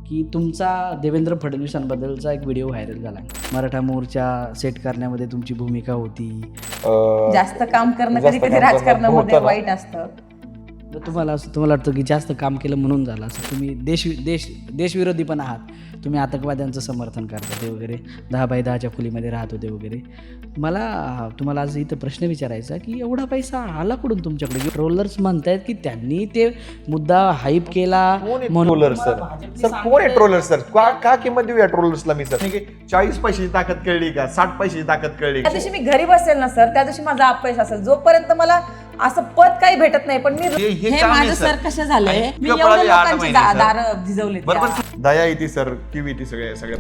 की तुमचा देवेंद्र फडणवीसांबद्दलचा एक व्हिडिओ व्हायरल झाला आहे. मराठा मोर्चा सेट करण्यामध्ये तुमची भूमिका होती. जास्त काम करणं जास्त कधी कधी काम करणं राजकारणामध्ये होतं ना. वाईट असतं. तुम्हाला वाटतं की जास्त काम केलं म्हणून झालं असं? तुम्ही देशविरोधी पण आहात, तुम्ही आतंकवाद्यांचं समर्थन करता ते वगैरे, 10x10च्या खोलीमध्ये राहत होते वगैरे. मला तुम्हाला आज इथं प्रश्न विचारायचा की एवढा पैसा आला कुठून तुमच्याकडे? ट्रोलर्स म्हणतायत की त्यांनी ते मुद्दा हाईप केला म्हणून. ट्रोलर सर कोण आहे ट्रोलर सर? का किंमत देऊ या ट्रोलर्सला मी सर? 40 पैशाची ताकद कळली का? 60 पैशाची ताकद कळली त्या का? दिवशी मी घरी बसेल ना सर, त्या दिवशी माझा अपयश असेल. जोपर्यंत मला असं पद काही भेटत नाही, पण मी हे हे काम आहे माझं सर. सर कसं झालंय, आणि मी कपडा एवढ्या 8 लोकांची महिने सर. दार झिजवली. बरोबर. दया येते सर, किव येते सगळ्या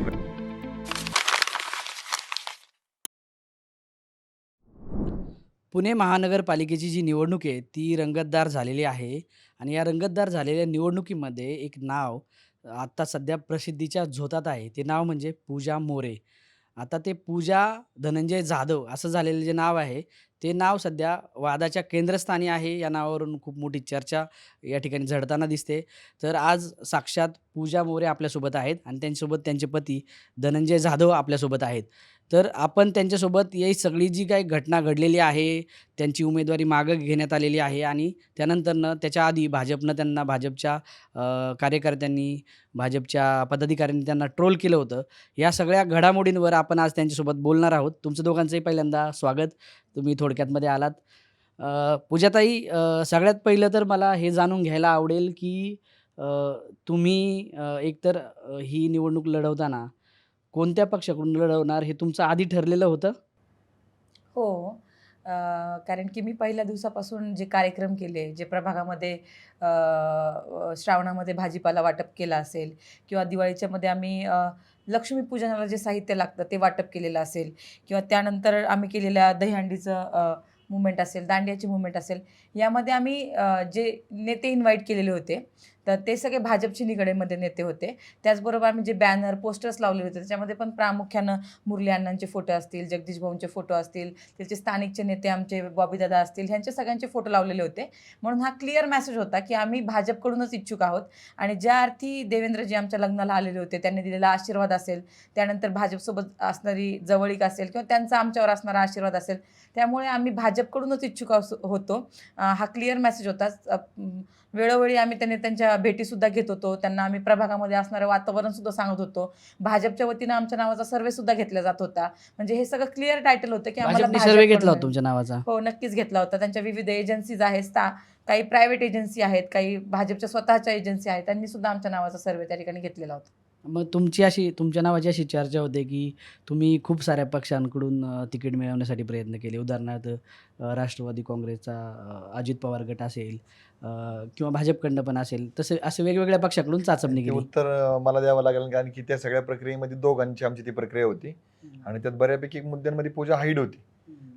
पुणे महानगरपालिकेची जी निवडणूक आहे ती रंगतदार झालेली आहे आणि या रंगतदार झालेल्या निवडणुकीमध्ये एक नाव आत्ता सध्या प्रसिद्धीच्या झोतात आहे. ते नाव म्हणजे पूजा मोरे. आता ते पूजा धनंजय जाधव असं झालेलं जे नाव आहे, ते नाव सध्या वादाच्या केंद्रस्थानी आहे. या नावावरून खूप मोठी चर्चा या ठिकाणी झडताना दिसते. तर आज साक्षात पूजा मोरे आपल्यासोबत आहेत आणि त्यांच्यासोबत त्यांचे पती धनंजय जाधव आपल्यासोबत आहेत. तर आपण त्यांच्यासोबत ही सगळी जी काही घटना घडलेली आहे, त्यांची उमेदवारी मागं घेण्यात आलेली आहे आणि त्यानंतरनं त्याच्या आधी भाजपच्या कार्यकर्त्यांनी, भाजपच्या पदाधिकाऱ्यांनी त्यांना ट्रोल केलं होतं. या सगळ्या घडामोडींवर आपण आज त्यांच्यासोबत बोलणार आहोत. तुमचं दोघांचंही पहिल्यांदा स्वागत. तुम्ही थोडक्यातमध्ये आलात. पूजाताई, सगळ्यात पहिलं तर मला हे जाणून घ्यायला आवडेल की तुम्ही एकतर ही निवडणूक लढवताना कोणत्या पक्षाकडून लढवणार हे तुमचं आधी ठरलेलं होतं? हो. कारण की मी पहिल्या दिवसापासून जे कार्यक्रम केले, जे प्रभागामध्ये श्रावणामध्ये भाजीपाला वाटप केला असेल किंवा दिवाळीच्या मध्ये आम्ही लक्ष्मीपूजनाला जे साहित्य लागतं ते वाटप केलेलं असेल किंवा त्यानंतर आम्ही केलेल्या दहीहंडीचं मुवमेंट असेल, दांडियाची मुवमेंट असेल, यामध्ये आम्ही जे नेते इन्व्हाइट केलेले होते तर ते सगळे भाजपचे निगडीमध्ये नेते होते. त्याचबरोबर आम्ही जे बॅनर, पोस्टर्स लावले होते त्याच्यामध्ये पण प्रामुख्यानं मुरली अण्णांचे फोटो असतील, जगदीश भाऊंचे फोटो असतील, त्याचे स्थानिकचे नेते आमचे बॉबीदादा असतील, ह्यांचे सगळ्यांचे फोटो लावलेले होते. म्हणून हा क्लिअर मेसेज होता की आम्ही भाजपकडूनच इच्छुक आहोत आणि ज्या अर्थी देवेंद्रजी आमच्या लग्नाला आलेले होते, त्यांनी दिलेला आशीर्वाद असेल, त्यानंतर भाजपसोबत असणारी जवळीक असेल किंवा त्यांचा आमच्यावर असणारा आशीर्वाद असेल, त्यामुळे आम्ही भाजपकडूनच इच्छुक होतो. हा क्लिअर मेसेज होता. वेळोवेळी आम्ही त्यांच्या भेटीसुद्धा घेत होतो. त्यांना आम्ही प्रभागामध्ये असणारं वातावरणसुद्धा सांगत होतो. भाजपच्या वतीनं आमच्या नावाचा सर्व्हेसुद्धा घेतला जात होता. म्हणजे हे सगळं क्लिअर टायटल होतं की आम्हाला भाजपने सर्वे घेतला होता भाजपकडून. तुमच्या नावाचा? हो, नक्कीच घेतला होता. त्यांच्या विविध एजन्सीज आहेत, काही प्रायव्हेट एजन्सी आहेत, काही भाजपच्या स्वतःच्या एजन्सी आहेत, त्यांनी सुद्धा आमच्या नावाचा सर्वे त्या ठिकाणी घेतलेला होता. मग तुमच्या नावाची अशी चर्चा होते की तुम्ही खूप साऱ्या पक्षांकडून तिकीट मिळवण्यासाठी प्रयत्न केले. उदाहरणार्थ राष्ट्रवादी काँग्रेसचा अजित पवार गट असेल किंवा भाजपकडनं पण असेल, असे वेगवेगळ्या पक्षाकडून चाचपणी ते केली. उत्तर मला द्यावं लागेल, कारण की त्या सगळ्या प्रक्रियेमध्ये दोघांची आमची ती प्रक्रिया होती आणि त्यात बऱ्यापैकी मुद्द्यांमध्ये पूजा हाईड होती.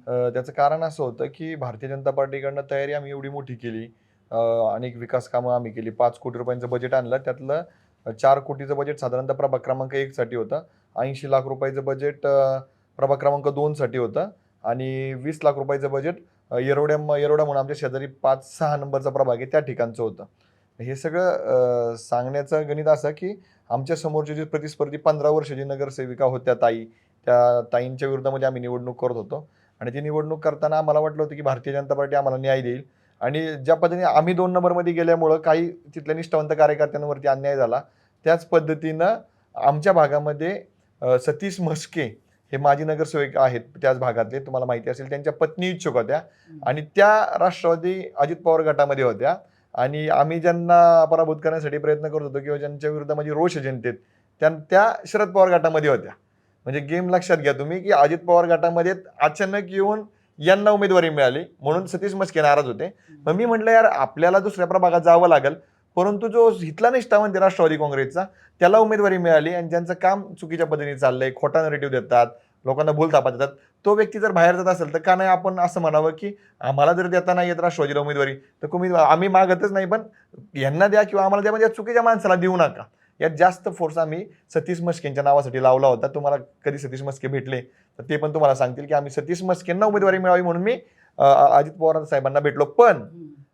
त्याचं कारण असं होतं की भारतीय जनता पार्टीकडनं तयारी आम्ही एवढी मोठी केली, अनेक विकास कामं आम्ही केली, 5 कोटी रुपयांचं बजेट आणलं, त्यातलं 4 कोटीचं बजेट साधारणतः प्रभाग क्रमांक 1 साठी होतं, 80 लाख रुपयाचं बजेट प्रभाग क्रमांक 2 साठी होतं आणि 20 लाख रुपयाचं बजेट येरवडा म्हणून आमच्या शेजारी 5-6 नंबरचा प्रभाग आहे त्या ठिकाणचं होतं. हे सगळं सांगण्याचं गणित असं की आमच्या समोरचे जे प्रतिस्पर्धी 15 वर्षाची नगरसेविका होत्या ताई, त्या ताईंच्या विरोधामध्ये आम्ही निवडणूक करत होतो आणि ती निवडणूक करताना आम्हाला वाटलं होतं की भारतीय जनता पार्टी आम्हाला न्याय देईल आणि ज्या पद्धतीने आम्ही 2 नंबरमध्ये गेल्यामुळं काही तिथल्या निष्ठावंत कार्यकर्त्यांवरती अन्याय झाला, त्याच पद्धतीनं आमच्या भागामध्ये सतीश म्हस्के हे माजी नगरसेवक आहेत त्याच भागातले, तुम्हाला माहिती असेल, त्यांच्या पत्नी इच्छुक होत्या आणि त्या राष्ट्रवादी अजित पवार गटामध्ये होत्या आणि आम्ही ज्यांना पराभूत करण्यासाठी प्रयत्न करत होतो किंवा ज्यांच्या विरुद्ध माझी रोष जनतेत त्या शरद पवार गटामध्ये होत्या. म्हणजे गेम लक्षात घ्या तुम्ही की अजित पवार गटामध्ये अचानक येऊन यांना उमेदवारी मिळाली म्हणून सतीश म्हस्के नाराज होते. मग मी म्हटलं यार आपल्याला दुसऱ्या प्रभागात जावं लागेल, परंतु जो इथला निष्ठावंत राष्ट्रवादी काँग्रेसचा त्याला उमेदवारी मिळाली आणि ज्यांचं काम चुकीच्या पद्धतीने चाललंय, खोटा नरेटिव्ह देतात, लोकांना बोलतापा देतात, तो व्यक्ती जर बाहेर जात असेल तर का नाही आपण असं म्हणावं की आम्हाला जर देता नाही येत राष्ट्रवादीला उमेदवारी तर आम्ही मागतच नाही, पण यांना द्या किंवा आम्हाला द्या, म्हणजे या चुकीच्या माणसाला देऊ नका. यात जास्त फोर्स आम्ही सतीश म्हस्केंच्या नावासाठी लावला होता. तुम्हाला कधी सतीश म्हस्के भेटले तर ते पण तुम्हाला सांगतील की आम्ही सतीश म्हस्केंना उमेदवारी मिळावी म्हणून मी अजित पवार साहेबांना भेटलो. पण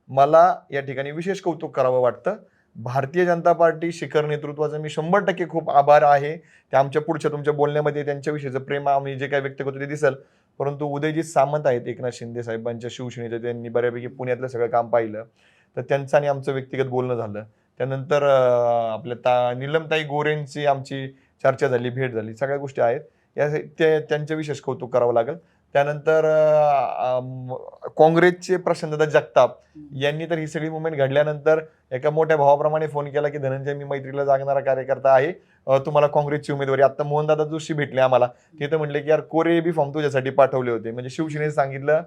मला या ठिकाणी विशेष कौतुक करावं वाटतं, भारतीय जनता पार्टी शिखर नेतृत्वाचा मी 100% खूप आभार आहे. ते आमच्या पुढच्या तुमच्या बोलण्यामध्ये त्यांच्याविषयीचं प्रेम आम्ही जे काही व्यक्त करतो ते दिसेल. परंतु उदयजित सामंत आहेत एकनाथ शिंदे साहेबांच्या शिवसेनेचे, त्यांनी बऱ्यापैकी पुण्यातलं सगळं काम पाहिलं. तर त्यांचं आणि आमचं व्यक्तिगत बोलणं झालं. त्यानंतर आपल्या नीलमताई गोरेंची आमची चर्चा झाली, भेट झाली. सगळ्या गोष्टी आहेत. त्यांचे विशेष कौतुक करावं लागेल. त्यानंतर काँग्रेसचे प्रशांतदा जगताप यांनी तर ही सगळी मुवमेंट घडल्यानंतर एका मोठ्या भावाप्रमाणे फोन केला की धनंजय, मी मैत्रीला जागणारा कार्यकर्ता आहे, तुम्हाला काँग्रेसची उमेदवारी. आता मोहनदादा जोशी भेटले आम्हाला, ते तर म्हणले की यार कोरे बी फॉर्म तुझ्यासाठी पाठवले होते. म्हणजे शिवसेनेने सांगितलं,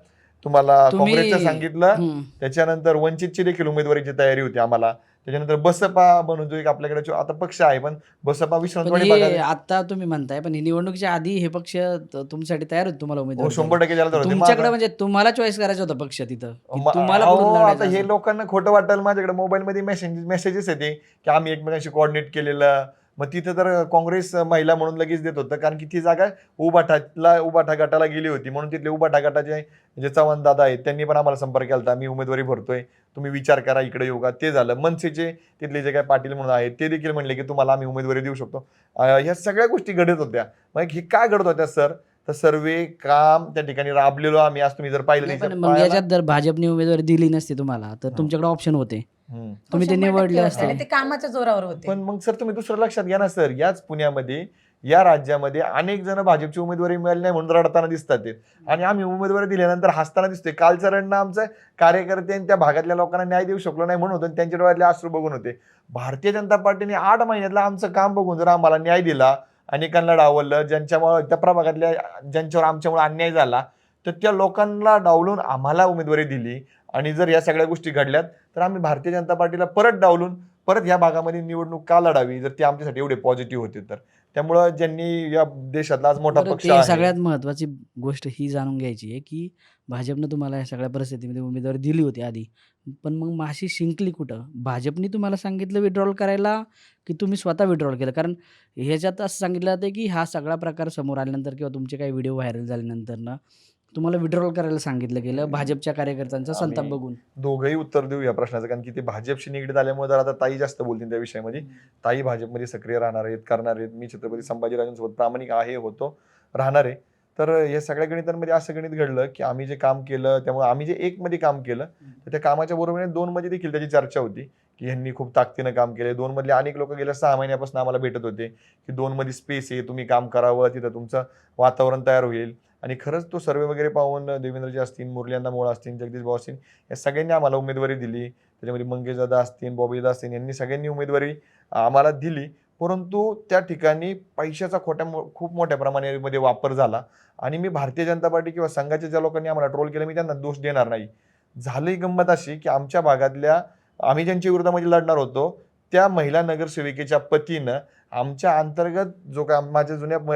तुम्हाला काँग्रेसचं सांगितलं, हं. त्याच्यानंतर वंचितची देखील उमेदवारीची तयारी होती आम्हाला. त्याच्यानंतर बसपा म्हणून जो एक आपल्याकडे आता पक्ष आहे, पण बसपा पण विश्रांतवाडी हे भागात आता तुम्ही म्हणताय, पण ही निवडणुकीच्या आधी हे पक्ष तुमच्यासाठी तयार होते तुम्हाला उमेदवारी द्यायला. 100% ज्याला तर होते. तुमच्याकडे म्हणजे तुम्हाला चॉईस करायचा होता पक्ष तिथं, की तुम्हाला अहो, पुढून आता लढायचं हे असं. लोकांना खोटं वाटेल, माझ्याकडे मोबाईलमध्ये मेसेजेस येते की आम्ही एकमेकांशी कोऑर्डिनेट केलेलं. मग तिथे तर काँग्रेस महिला म्हणून लगेच देत होतं, कारण की ती जागा उबाठा गटाला गेली होती. म्हणून तिथले उबाठा गटाचे जे चव्हाण दादा आहेत त्यांनी पण आम्हाला संपर्क केला, मी उमेदवारी भरतोय, तुम्ही विचार करा, इकडे येऊ का. ते झालं. मनसेचे तिथले जे काही पाटील म्हणून आहेत ते देखील म्हणले की तुम्हाला आम्ही उमेदवारी देऊ शकतो. ह्या सगळ्या गोष्टी घडत होत्या. मग हे काय घडत होत्या सर, तर सर्वे काम त्या ठिकाणी राबलेलो आम्ही. आज तुम्ही जर पाहिलं नाही, त्याच्यात पण मग याच्यात जर भाजपने उमेदवारी दिली नसती तुम्हाला, तर हा. तुमच्याकडे ऑप्शन होते, हम्म. तुम्ही ते 100% निवडले होते आणि असते. ते कामाच्या जोरावर होते. पण मग सर तुम्ही दुसरं लक्षात घ्या ना सर, याच पुण्यामध्ये या राज्यामध्ये अनेक जण भाजपची उमेदवारी मिळाली नाही म्हणून रडताना दिसतात ते. आणि आम्ही उमेदवारी दिल्यानंतर हसताना दिसतोय. कालचं रडणं आमचं कार्यकर्ते आणि त्या भागातल्या लोकांना न्याय देऊ शकलो नाही म्हणून होतं, आणि त्यांच्या डोळ्यातले अश्रू बघून होते. भारतीय जनता पार्टीने 8 महिन्यातलं आमचं काम बघून जर आम्हाला न्याय दिला, अनेकांना डावललं, ज्यांच्यामुळे त्या प्रभागातल्या ज्यांच्यावर आमच्यामुळे अन्याय झाला, तर त्या लोकांना डावलून आम्हाला उमेदवारी दिली. आणि जर या सगळ्या गोष्टी घडल्यात, तर आम्ही भारतीय जनता पार्टीला परत डावलून परत या भागामध्ये निवडणूक का लढावी, जर ते आमच्यासाठी एवढे पॉझिटिव्ह होते तर. त्यामुळं ज्यांनी या देशातला आज मोठा बरं, पक्ष ते आहे. सगळ्यात महत्त्वाची गोष्ट ही जाणून घ्यायची आहे, की भाजपनं तुम्हाला या सगळ्या परिस्थितीमध्ये उमेदवारी दिली होती आधी. पण मग माशी शिंकली कुठं? भाजपने तुम्हाला सांगितलं विथड्रॉल करायला, की तुम्ही स्वतः विथड्रॉल केलं? कारण ह्याच्यात असं सांगितलं जातं, की हा सगळा प्रकार समोर आल्यानंतर किंवा तुमचे काही व्हिडिओ व्हायरल झाल्यानंतर ना, तुम्हाला विथड्रॉल करायला सांगितलं गेलं भाजपच्या कार्यकर्त्यांचा संताप आम्ही बघून. दोघंही उत्तर देऊ या प्रश्नाचं, कारण की ते भाजपशी निगडीत आल्यामुळे जर आता ताई जास्त बोलतील त्या विषयामध्ये. ताई भाजपमध्ये सक्रिय राहणार आहेत, करणार आहेत. मी छत्रपती संभाजीराजांसोबत प्रामाणिक आहे, होतो, राहणार आहे. तर या सगळ्या गणितांमध्ये असं गणित घडलं की आम्ही जे काम केलं, त्यामुळे आम्ही जे 1 मध्ये काम केलं, तर त्या कामाच्या बरोबरीने 2 मध्ये देखील त्याची चर्चा होती की ह्यांनी खूप ताकदीनं काम केलं. 2 मधले अनेक लोक गेल्या 6 महिन्यापासून आम्हाला भेटत होते की 2 मध्ये स्पेस आहे, तुम्ही काम करावं, तिथं तुमचं वातावरण तयार होईल. आणि खरंच तो सर्वे वगैरे पाहून देवेंद्रजी असतील, मुरलीअण्णा मोळ असतील, जगदीश भाऊ असतील, या सगळ्यांनी आम्हाला उमेदवारी दिली. त्याच्यामध्ये मंगेशदादा असतील, बॉबीदादा असतील, यांनी सगळ्यांनी उमेदवारी आम्हाला दिली. परंतु त्या ठिकाणी पैशाचा खूप मोठ्या प्रमाणामध्ये वापर झाला. आणि मी भारतीय जनता पार्टी किंवा संघाच्या ज्या लोकांनी आम्हाला ट्रोल केलं, मी त्यांना दोष देणार नाही. झाली गंमत अशी की आमच्या भागातल्या आम्ही ज्यांच्या विरोधामध्ये लढणार होतो, त्या महिला नगरसेविकेच्या पतीनं आमच्या अंतर्गत जो काय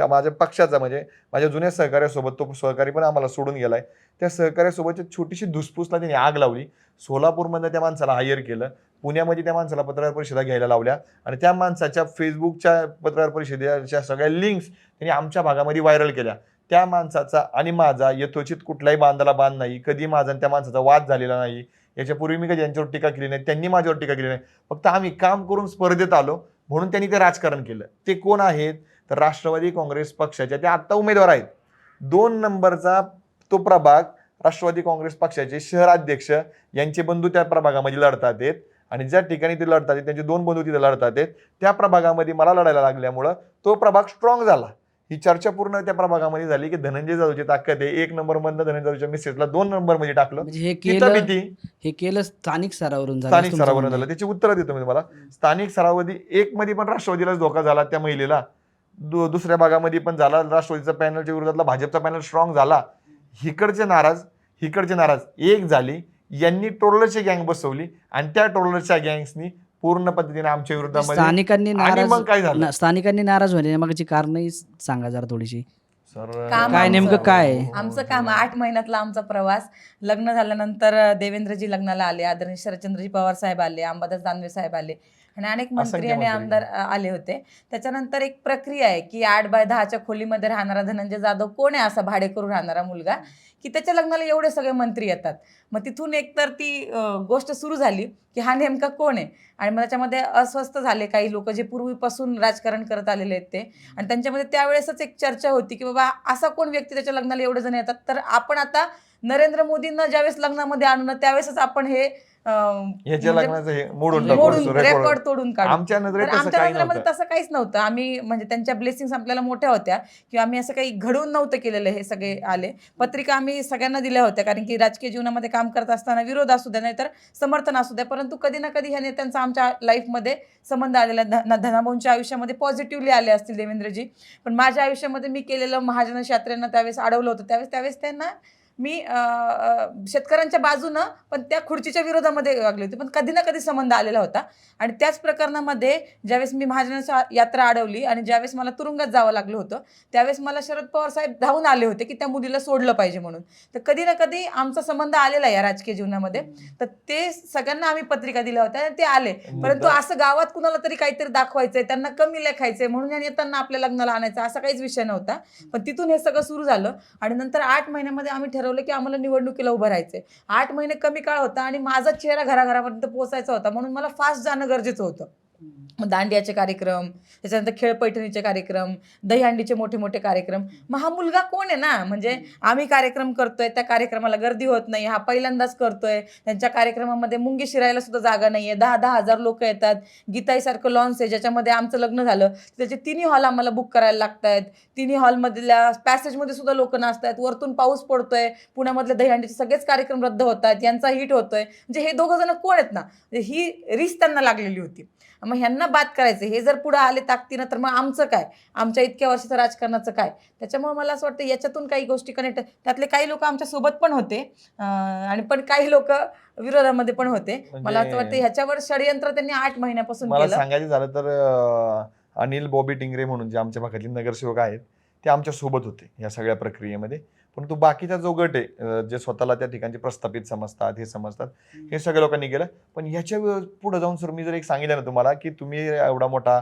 माझ्या पक्षाचा, म्हणजे माझ्या जुन्या सहकार्यासोबत, तो सहकारी पण आम्हाला सोडून गेलाय, त्या सहकार्यासोबतची छोटीशी धुसफूसला त्यांनी आग लावली. सोलापूरमध्ये त्या माणसाला हायर केलं, पुण्यामध्ये त्या माणसाला पत्रकार परिषदा घ्यायला लावल्या, आणि त्या माणसाच्या फेसबुकच्या पत्रकार परिषदेच्या सगळ्या लिंक्स त्यांनी आमच्या भागामध्ये व्हायरल केल्या. त्या माणसाचा आणि माझा यथोचित कुठलाही बांधाला बांध नाही, कधी माझा आणि त्या माणसाचा वाद झालेला नाही. याच्यापूर्वी मी कधी यांच्यावर टीका केली नाही, त्यांनी माझ्यावर टीका केली नाही. फक्त आम्ही काम करून स्पर्धेत आलो म्हणून त्यांनी ते राजकारण केलं. ते कोण आहेत, तर राष्ट्रवादी काँग्रेस पक्षाच्या त्या आत्ता उमेदवार आहेत. 2 नंबरचा तो प्रभाग राष्ट्रवादी काँग्रेस पक्षाचे शहराध्यक्ष यांचे बंधू त्या प्रभागामध्ये लढतात आहेत, आणि ज्या ठिकाणी ते लढतात आहेत त्यांचे 2 बंधू तिथे लढतात आहेत. त्या प्रभागामध्ये मला लढायला लागल्यामुळं तो प्रभाग स्ट्रॉंग झाला. ही चर्चा पूर्ण त्या प्रभागामध्ये झाली की धनंजय जाधवची ताकद आहे. 1 नंबर मधनं धनंजय जाधवच्या मिसेसला 2 नंबर मध्ये टाकलं. म्हणजे हे तिथं केलं भीती हे केलं स्थानिक स्तरावरून झालं स्थानिक असं तुमचं स्तरावर म्हणणं झालं. आहे. त्याची उत्तरं देतो मी तुम्हाला. स्थानिक स्तरावधी 1 मध्ये पण राष्ट्रवादीलाच धोका झाला त्या महिलेला. दुसऱ्या भागामध्ये पण झाला. राष्ट्रवादीचा पॅनलच्या विरोधातला भाजपचा पॅनल स्ट्रॉंग झाला. हिकडचे नाराज एक झाली. यांनी ट्रोलरची गँग बसवली आणि त्या ट्रोलरच्या गँग्सनी पूर्ण पद्धतीने आमच्या विरोधामध्ये. स्थानिकांनी नाराज होण्यामागची कारणही सांगा जरा थोडीशी. काम काय नेमकं आमचं. काय आहे? आमचं काम 8 महिन्यातला आमचा प्रवास. लग्न झाल्यानंतर देवेंद्रजी लग्नाला आले, आदरणीय शरदचंद्रजी पवार साहेब आले, अंबादास दानवे साहेब आले. आणि अनेक मंत्री असंख्य आणि मंत्री. आमदार आले होते. त्याच्यानंतर एक प्रक्रिया आहे की 8x10च्या खोलीमध्ये राहणारा धनंजय जाधव कोण आहे, असा भाडेकरू राहणारा मुलगा, की त्याच्या लग्नाला एवढे सगळे मंत्री येतात. मग तिथून एकतर ती गोष्ट सुरू झाली की हा नेमका कोण आहे. आणि मग त्याच्यामध्ये अस्वस्थ झाले काही लोक जे पूर्वीपासून राजकारण करत आलेले आहेत ते. आणि त्यांच्यामध्ये त्यावेळेसच एक चर्चा होती की बाबा असा कोण व्यक्ती त्याच्या लग्नाला एवढे जण येतात, तर आपण आता नरेंद्र मोदींना ज्यावेळेस लग्नामध्ये आणू ना, त्यावेळेसच आपण हे ह्याच्या म्हणजे लग्नाचं हे मोडून Record. मोडून टाकू, रेकॉर्ड रेकॉर्ड. तोडून काढू. आमच्या तर नजरेत तसं आमच्या काही नजरेमध्ये नव्हतं. तसं काहीच नव्हतं. आम्ही म्हणजे त्यांच्या ब्लेसिंग्स आपल्याला मोठ्या होत्या किंवा आम्ही असं काही घडवून नव्हतं केलेलं. हे सगळे आले. पत्रिका आम्ही सगळ्यांना दिल्या होत्या, कारण की राजकीय जीवनामध्ये काम करत असताना विरोध असू द्या नाहीतर समर्थन असू द्या, परंतु कधी ना कधी ह्या नेत्यांचा आमच्या लाईफमध्ये संबंध आलेला धनाभाऊंच्या आयुष्यामध्ये पॉझिटिव्हली आले असतील देवेंद्रजी. पण माझ्या आयुष्यामध्ये मी केलेलं महाजनश यात्रेनं त्यावेळेस अडवलं होतं. त्यावेळेस त्यांना मी शेतकऱ्यांच्या बाजूनं पण त्या खुर्चीच्या विरोधामध्ये वागली होती. पण कधी ना कधी संबंध आलेला होता. आणि त्याच प्रकरणामध्ये ज्यावेळेस मी महाजनच यात्रा अडवली आणि ज्यावेळेस मला तुरुंगात जावं लागलं होतं, त्यावेळेस मला शरद पवार साहेब धावून आले होते की त्या मुलीला सोडलं पाहिजे म्हणून. तर कधी ना कधी आमचा संबंध आलेला आहे या राजकीय जीवनामध्ये. तर ते सगळ्यांना आम्ही पत्रिका दिल्या होत्या आणि ते आले. परंतु असं गावात कुणाला तरी काहीतरी दाखवायचंय, त्यांना कमी लेखायचंय म्हणून या नेत्यांना आपल्या लग्नाला आणायचं असा काहीच विषय नव्हता. पण तिथून हे सगळं सुरू झालं आणि नंतर 8 महिन्यामध्ये आम्ही ठरवलं की आम्हाला निवडणुकीला उभं राहायचंय. 8 महिने कमी काळ होता आणि माझा चेहरा घराघरापर्यंत पोहोचायचा होता, म्हणून मला फास्ट जाणं गरजेचं होतं. मग दांडियाचे कार्यक्रम, त्याच्यानंतर खेळ पैठणीचे कार्यक्रम, दहीहंडीचे मोठे मोठे कार्यक्रम. मग हा मुलगा कोण आहे ना, म्हणजे आम्ही कार्यक्रम करतोय, त्या कार्यक्रमाला गर्दी होत नाही, हा पहिल्यांदाच करतोय. त्यांच्या कार्यक्रमामध्ये मुंगी शिरायला सुद्धा जागा नाहीये, 10,000 लोक येतात. गीताईसारखं लॉन्स आहे ज्याच्यामध्ये आमचं लग्न झालं, त्याचे तिन्ही हॉल आम्हाला बुक करायला लागतायत. तिन्ही हॉलमधल्या पॅसेजमध्ये सुद्धा लोक नाचतायत, वरतून पाऊस पडतोय, पुण्यामधले दहीहंडीचे सगळेच कार्यक्रम रद्द होत आहेत, यांचा हिट होतोय. म्हणजे हे दोघं जण कोण आहेत ना, ही रिस्क त्यांना लागलेली होती. मग ह्यांना बाद करायचं, हे जर पुढे आले ताकदीनं तर मग आमचं काय, आमच्या इतक्या वर्षाचं राजकारणाचं काय. त्याच्यामुळे मला असं वाटतं याच्यातून काही गोष्टी कनेक्ट, त्यातले काही लोक आमच्या सोबत पण होते आणि पण काही लोक विरोधामध्ये पण होते. मला असं वाटतं ह्याच्यावर षडयंत्र त्यांनी 8 महिन्यापासून मला केलं. सांगायचं झालं तर अनिल बॉबी टिंगरे म्हणून जे आमच्या भागातले नगरसेवक आहेत ते आमच्या सोबत होते या सगळ्या प्रक्रियेमध्ये. परंतु बाकीचा जो गट आहे जे स्वतःला त्या ठिकाणचे प्रस्थापित समजतात, हे समजतात, हे सगळ्या लोकांनी केलं. पण ह्याच्या पुढे जाऊन सर मी जर एक सांगितलं ना तुम्हाला की तुम्ही एवढा मोठा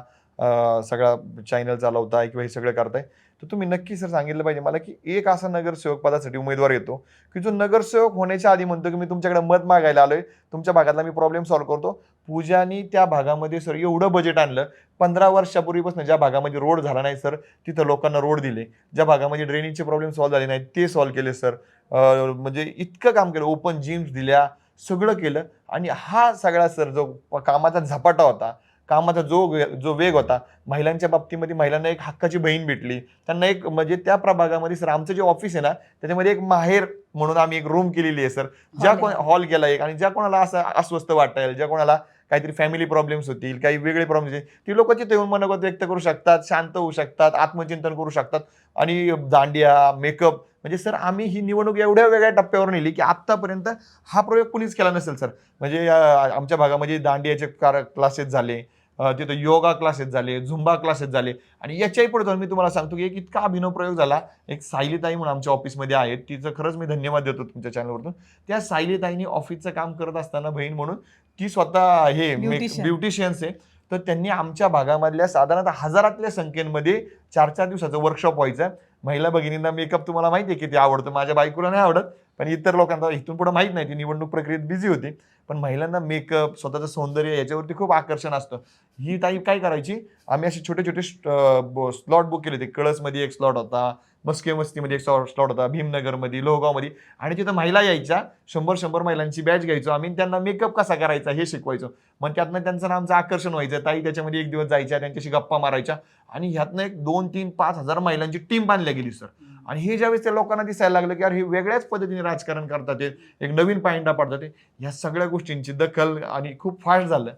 सगळा चॅनल चालवताय किंवा हे सगळं करताय, तर तुम्ही नक्की सर सांगितलं पाहिजे मला की एक असा नगरसेवक पदासाठी उमेदवार येतो की जो नगरसेवक होण्याच्या आधी म्हणतो की मी तुमच्याकडे मत मागायला आलोय, तुमच्या भागातला मी प्रॉब्लेम सॉल्व्ह करतो. पूजानी त्या भागामध्ये सर एवढं बजेट आणलं. 15 वर्षापूर्वीपासून ज्या भागामध्ये रोड झाला नाही सर, तिथं लोकांना रोड दिले. ज्या भागामध्ये ड्रेनेजचे प्रॉब्लेम सॉल्व्ह झाले नाहीत ते सॉल्व्ह केले सर. म्हणजे इतकं काम केलं, ओपन जिम्स दिल्या, सगळं केलं. आणि हा सगळा सर जो कामाचा झपाटा होता, कामाचा जो वेग होता, महिलांच्या बाबतीमध्ये महिलांना एक हक्काची बहीण भेटली. त्यांना एक म्हणजे त्या प्रभागामध्ये सर आमचं जे ऑफिस आहे ना, त्याच्यामध्ये एक माहेर म्हणून आम्ही एक रूम केलेली आहे सर. ज्या कोण हॉल केला एक, आणि ज्या कोणाला असं अस्वस्थ वाटता येईल, ज्या कोणाला काहीतरी फॅमिली प्रॉब्लेम्स होतील, काही वेगळे प्रॉब्लेम्स होतील, ती लोक तिथे येऊन मनोगत व्यक्त करू शकतात, शांत होऊ शकतात, आत्मचिंतन करू शकतात. आणि दांडिया, मेकअप, म्हणजे सर आम्ही ही निवडणूक एवढ्या वेगळ्या टप्प्यावर नेली की आत्तापर्यंत हा प्रयोग कुणीच केला नसेल सर. म्हणजे आमच्या भागामध्ये दांडियाचे क्लासेस झाले, तिथं योगा क्लासेस झाले, झुंबा क्लासेस झाले. आणि याच्याही पुढे जाऊन मी तुम्हाला सांगतो की एक इतका अभिनव प्रयोग झाला. एक सायलीताई म्हणून आमच्या ऑफिसमध्ये आहेत, तिचं खरंच मी धन्यवाद देतो तुमच्या चॅनलवरून. त्या सायलीताईंनी ऑफिसचं काम करत असताना बहीण म्हणून ती स्वतः हे Beautician. ब्युटिशियन्स आहे. तर त्यांनी आमच्या भागामधल्या साधारणतः हजारातल्या संख्येमध्ये 4-4 दिवसाचं वर्कशॉप व्हायचं. महिला भगिनींना मेकअप तुम्हाला माहिती आहे किती आवडतं, माझ्या बायकोला नाही आवडत, पण इतर लोकांना इथून पुढे माहित नाही, ती निवडणूक प्रक्रियेत बिझी होती. पण महिलांना मेकअप, स्वतःचं सौंदर्य याच्यावरती खूप आकर्षण असतं. ही ताई काय करायची, आम्ही असे छोटे छोटे स्लॉट बुक केले होते. कळसमध्ये एक स्लॉट होता, मस्के मस्तीमध्ये एक स्लॉट होता, भीमनगरमध्ये, लोहगावमध्ये. आणि तिथं महिला यायच्या, 100 महिलांची बॅच घ्यायचो आम्ही, त्यांना मेकअप कसा करायचा हे शिकवायचो. मग त्यातनं त्यांचं आमचं आकर्षण व्हायचं. ताई त्याच्यामध्ये एक दिवस जायच्या, त्यांच्याशी गप्पा मारायच्या. आणि ह्यातनं एक 2-3-5 हजार महिलांची टीम बांधल्या गेली सर. आणि हे ज्यावेळेस त्या लोकांना दिसायला लागलं की अरे हे वेगळ्याच पद्धतीने राजकारण करतात, एक नवीन पायंडा पडतात, ह्या सगळ्या गोष्टींची दखल आणि खूप फास्ट झालं.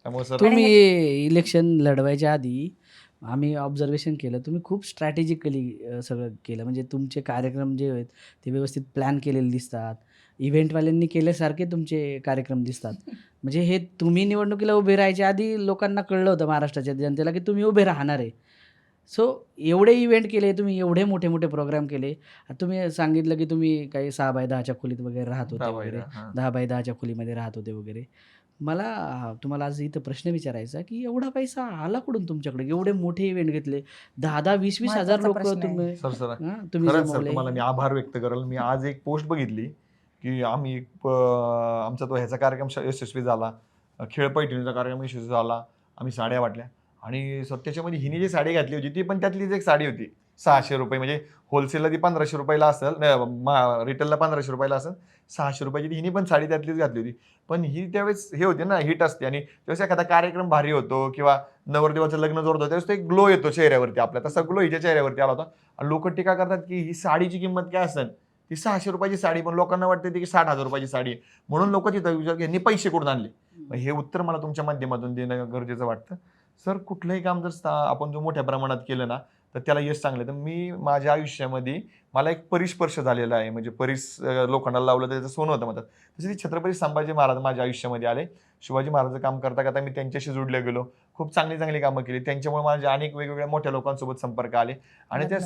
त्यामुळे सर तुम्ही इलेक्शन लढवायच्या आधी आम्ही ऑब्झर्वेशन केलं, तुम्ही खूप स्ट्रॅटेजिकली सगळं केलं. म्हणजे तुमचे कार्यक्रम जे आहेत ते व्यवस्थित प्लॅन केलेले दिसतात. इव्हेंटवाल्यांनी केल्यासारखे तुमचे कार्यक्रम दिसतात. म्हणजे हे तुम्ही निवडणुकीला उभे राहायच्या आधी लोकांना कळलं होतं महाराष्ट्राच्या जनतेला की तुम्ही उभे राहणार आहे. सो एवढे इव्हेंट केले तुम्ही, एवढे मोठे मोठे प्रोग्राम केले. तुम्ही सांगितलं की तुम्ही काही 6x10च्या खोलीत वगैरे राहत होते वगैरे, 10x10च्या खोलीमध्ये राहत होते वगैरे. मला तुम्हाला आज इथं प्रश्न विचारायचा, की एवढा पैसा आला कुठून तुमच्याकडे? एवढे मोठे इव्हेंट घेतले. 10-10, 20-20 हजार महत्वाचा लोकं प्रश्न आहे. तुम्ही सर तुम्ही खरंच सर जमवले. तुम्हाला मी आभार व्यक्त करेल. मी आज एक पोस्ट बघितली, की आम्ही आमचा तो ह्याचा कार्यक्रम यशस्वी झाला. खेळ पैठणीचा कार्यक्रम यशस्वी झाला. आम्ही साड्या वाटल्या आणि सर त्याच्यामध्ये हिने जी साडी घातली होती ती पण त्यातलीच एक साडी होती. ₹600 म्हणजे होलसेलला ती ₹1500 असेल, रिटेलला ₹1500 असेल. ₹600 ची हिने पण साडी त्यातलीच घातली होती. पण ही त्यावेळेस हे होते ना, हिट असते आणि त्यावेळेस एखादा कार्यक्रम भारी होतो किंवा नवरदेवाचं लग्न जोरत होतं त्यावेळेस तो एक ग्लो येतो चेहऱ्यावरती आपल्या. तसा ग्लो हिच्या चेहऱ्यावरती आला होता. आणि लोक टीका करतात की ही साडीची किंमत काय असेल, ती ₹600 ची साडी, पण लोकांना वाटते ती की ₹60,000 ची साडी आहे. म्हणून लोक तिथं विचार यांनी पैसे कुठून आणले. मग हे उत्तर मला तुमच्या माध्यमातून देणं गरजेचं वाटतं. सर कुठलंही काम जर आपण जो मोठ्या प्रमाणात केलं ना तर त्याला यश चांगलं आहे. तर मी माझ्या आयुष्यामध्ये मला एक परिस्पर्श झालेला आहे. म्हणजे लोखंडाला लावलं तर त्याचं सोनं होतं म्हणतात. तसे ते छत्रपती संभाजी महाराज माझ्या आयुष्यामध्ये आले. शिवाजी महाराजांचं काम करता करता मी त्यांच्याशी जोडले गेलो. खूप चांगली चांगली कामं केली. त्यांच्यामुळे माझ्या अनेक वेगवेगळ्या मोठ्या लोकांसोबत संपर्क आले आणि त्या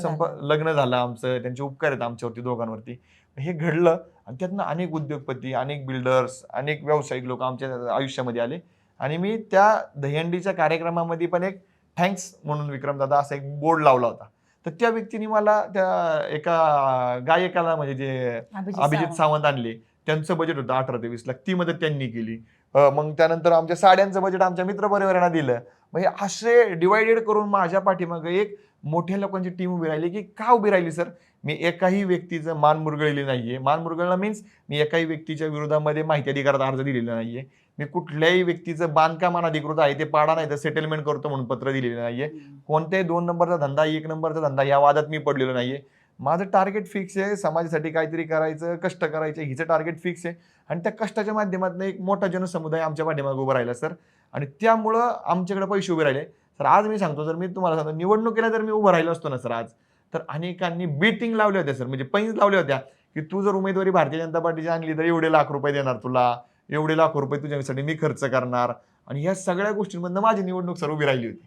लग्न झालं आमचं. त्यांचे उपकार आहेत आमच्यावरती दोघांवरती. हे घडलं आणि त्यातनं अनेक उद्योगपती, अनेक बिल्डर्स, अनेक व्यावसायिक लोक आमच्या आयुष्यामध्ये आले आणि मी त्या दहीहंडीच्या कार्यक्रमामध्ये पण एक थँक्स म्हणून विक्रमदादा असा एक बोर्ड लावला होता. तर त्या व्यक्तीने मला त्या एका गायकाला म्हणजे जे अभिजित सावंत आणले, त्यांचं बजेट होतं 18 ते 20 लाख. ती मदत त्यांनी केली. मग त्यानंतर आमच्या साड्यांचं बजेट आमच्या मित्रपरिवारांना दिलं. म्हणजे असे डिवायडेड करून माझ्या पाठीमागे एक मोठ्या लोकांची टीम उभी राहिली. की का उभी राहिली सर? मी एकाही व्यक्तीचं मान मुरगळली नाहीये. मान मुरगळणं मीन्स मी एकाही व्यक्तीच्या विरोधामध्ये माहिती अधिकारात अर्ज दिलेला नाहीये. मी कुठल्याही व्यक्तीचं बांधकाम अनधिकृत आहे ते पाडा नाही तर सेटलमेंट करतो म्हणून पत्र दिलेलं नाहीये. कोणत्याही 2 नंबरचा धंदा, 1 नंबरचा धंदा या वादात मी पडलेलो नाहीये. माझं टार्गेट फिक्स आहे. समाजासाठी काहीतरी करायचं, कष्ट करायचे, हिचं टार्गेट फिक्स आहे. आणि त्या कष्टाच्या माध्यमातून एक मोठा जनसमुदाय आमच्या पाठीमागे उभा राहिला सर. आणि त्यामुळं आमच्याकडे पैसे उभे राहिले. तर आज मी सांगतो, जर मी तुम्हाला सांगतो निवडणुकीला जर मी उभं राहिलो असतो ना सर आज, तर अनेकांनी बेटिंग लावल्या होत्या सर, म्हणजे पैंज लावल्या होत्या, की तू जर उमेदवारी भारतीय जनता पार्टीची आणली तर एवढे लाख रुपये देणार तुला, एवढे लाख रुपये तुझ्यासाठी मी खर्च करणार. आणि ह्या सगळ्या गोष्टींमधनं माझी निवडणूक सर उभी राहिली होती.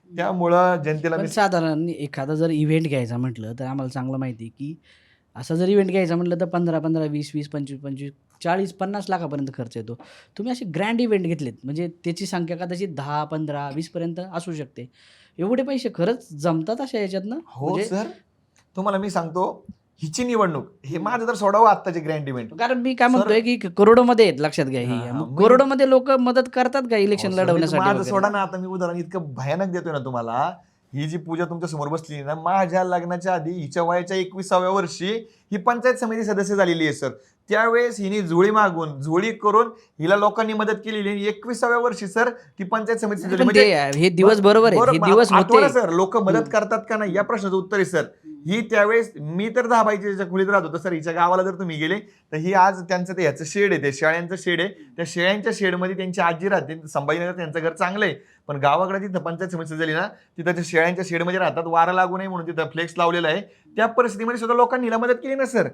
त्यामुळं जनतेला पण मी साधारण एखादा जर इव्हेंट घ्यायचा म्हटलं, तर आम्हाला चांगलं माहिती आहे, की असा जर इव्हेंट घ्यायचा म्हटलं तर 15-15, 20-20, 25-25, 40-50 लाखापर्यंत खर्च येतो. तुम्ही असे ग्रँड इव्हेंट घेतलेत, म्हणजे त्याची संख्या कदाचित 10, 15, 20 पर्यंत असू शकते. एवढे पैसे खरंच जमतात अशा ह्याच्यातनं? हो म्हणजे सर, तुम्हाला मी सांगतो, हिची निवडणूक हे माझं जर सोडावं आत्ताचे ग्रँड इव्हेंट. कारण मी काय सर म्हणतोय, की करोडोमध्ये आहेत, लक्षात घ्या ही. हां, मग म्हणजे करोडोमध्ये लोकं मदत करतात का इलेक्शन सर, हे लढवण्यासाठी माझं वगैरे? सोडा ना, आता मी उदाहरण इतकं भयानक देतोय ना तुम्हाला. ही जी पूजा तुमच्या समोर बसली ना, माझ्या लग्नाच्या आधी हिच्या वयाच्या 21व्या वर्षी ही पंचायत समिती सदस्य झालेली आहे सर. त्यावेळेस हिने झोळी करून हिला लोकांनी मदत केलेली आहे. 21व्या वर्षी सर ती पंचायत समिती नाही, झाली. पण म्हणजे हे दिवस बरोबर आहेत. हे दिवस आठवा होते. ना सर, लोक मदत करतात का नाही या प्रश्नाचं उत्तर आहे सर. ही त्यावेळेस मी तर 10 बाईच्या खोलीत राहत होतो सर. हिच्या गावाला जर तुम्ही गेले तर ही आज त्यांचं ते ह्याचं शेड आहे, ते शेळ्यांचं शेड आहे. त्या शेळ्यांच्या शेडमध्ये त्यांची आजी राहते. संभाजीनगर त्यांचं घर चांगलं आहे, पण गावाकडे तिथं पंचायत समिती झाली ना, तिथं त्या शेळ्यांच्या शेडमध्ये राहतात. वारा लागू नये म्हणून तिथं फ्लेक्स लावलेला आहे. त्या परिस्थितीमध्ये सुद्धा लोकांनी हिला मदत केली ना सर.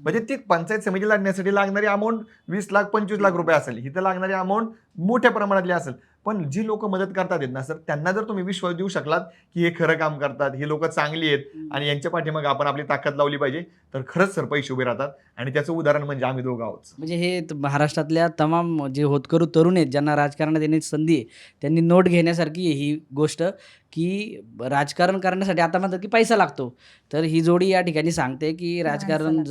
म्हणजे ती पंचायत समिती लढण्यासाठी लागणारी अमाऊंट 20 लाख 25 लाख रुपये असेल, इथं लागणारी अमाऊंट मोठ्या प्रमाणातली असेल. पण जी लोक मदत करतात आहेत ना सर, त्यांना जर तुम्ही विश्वास देऊ शकलात की हे खरं काम करतात, ही लोक चांगली आहेत आणि यांच्या पाठीमागे आपण आपली ताकद लावली पाहिजे, तर खरंच सर पैसे उभे राहतात. आणि त्याचं उदाहरण म्हणजे आम्ही दोघं आहोत. म्हणजे हे महाराष्ट्रातल्या तमाम जे होतकरू तरुण आहेत, ज्यांना राजकारणात येण्याची संधी आहे, त्यांनी नोट घेण्यासारखी आहे ही गोष्ट, की राजकारण करण्यासाठी आता म्हणतात की पैसा लागतो. तर ही जोडी या ठिकाणी सांगते की राजकारण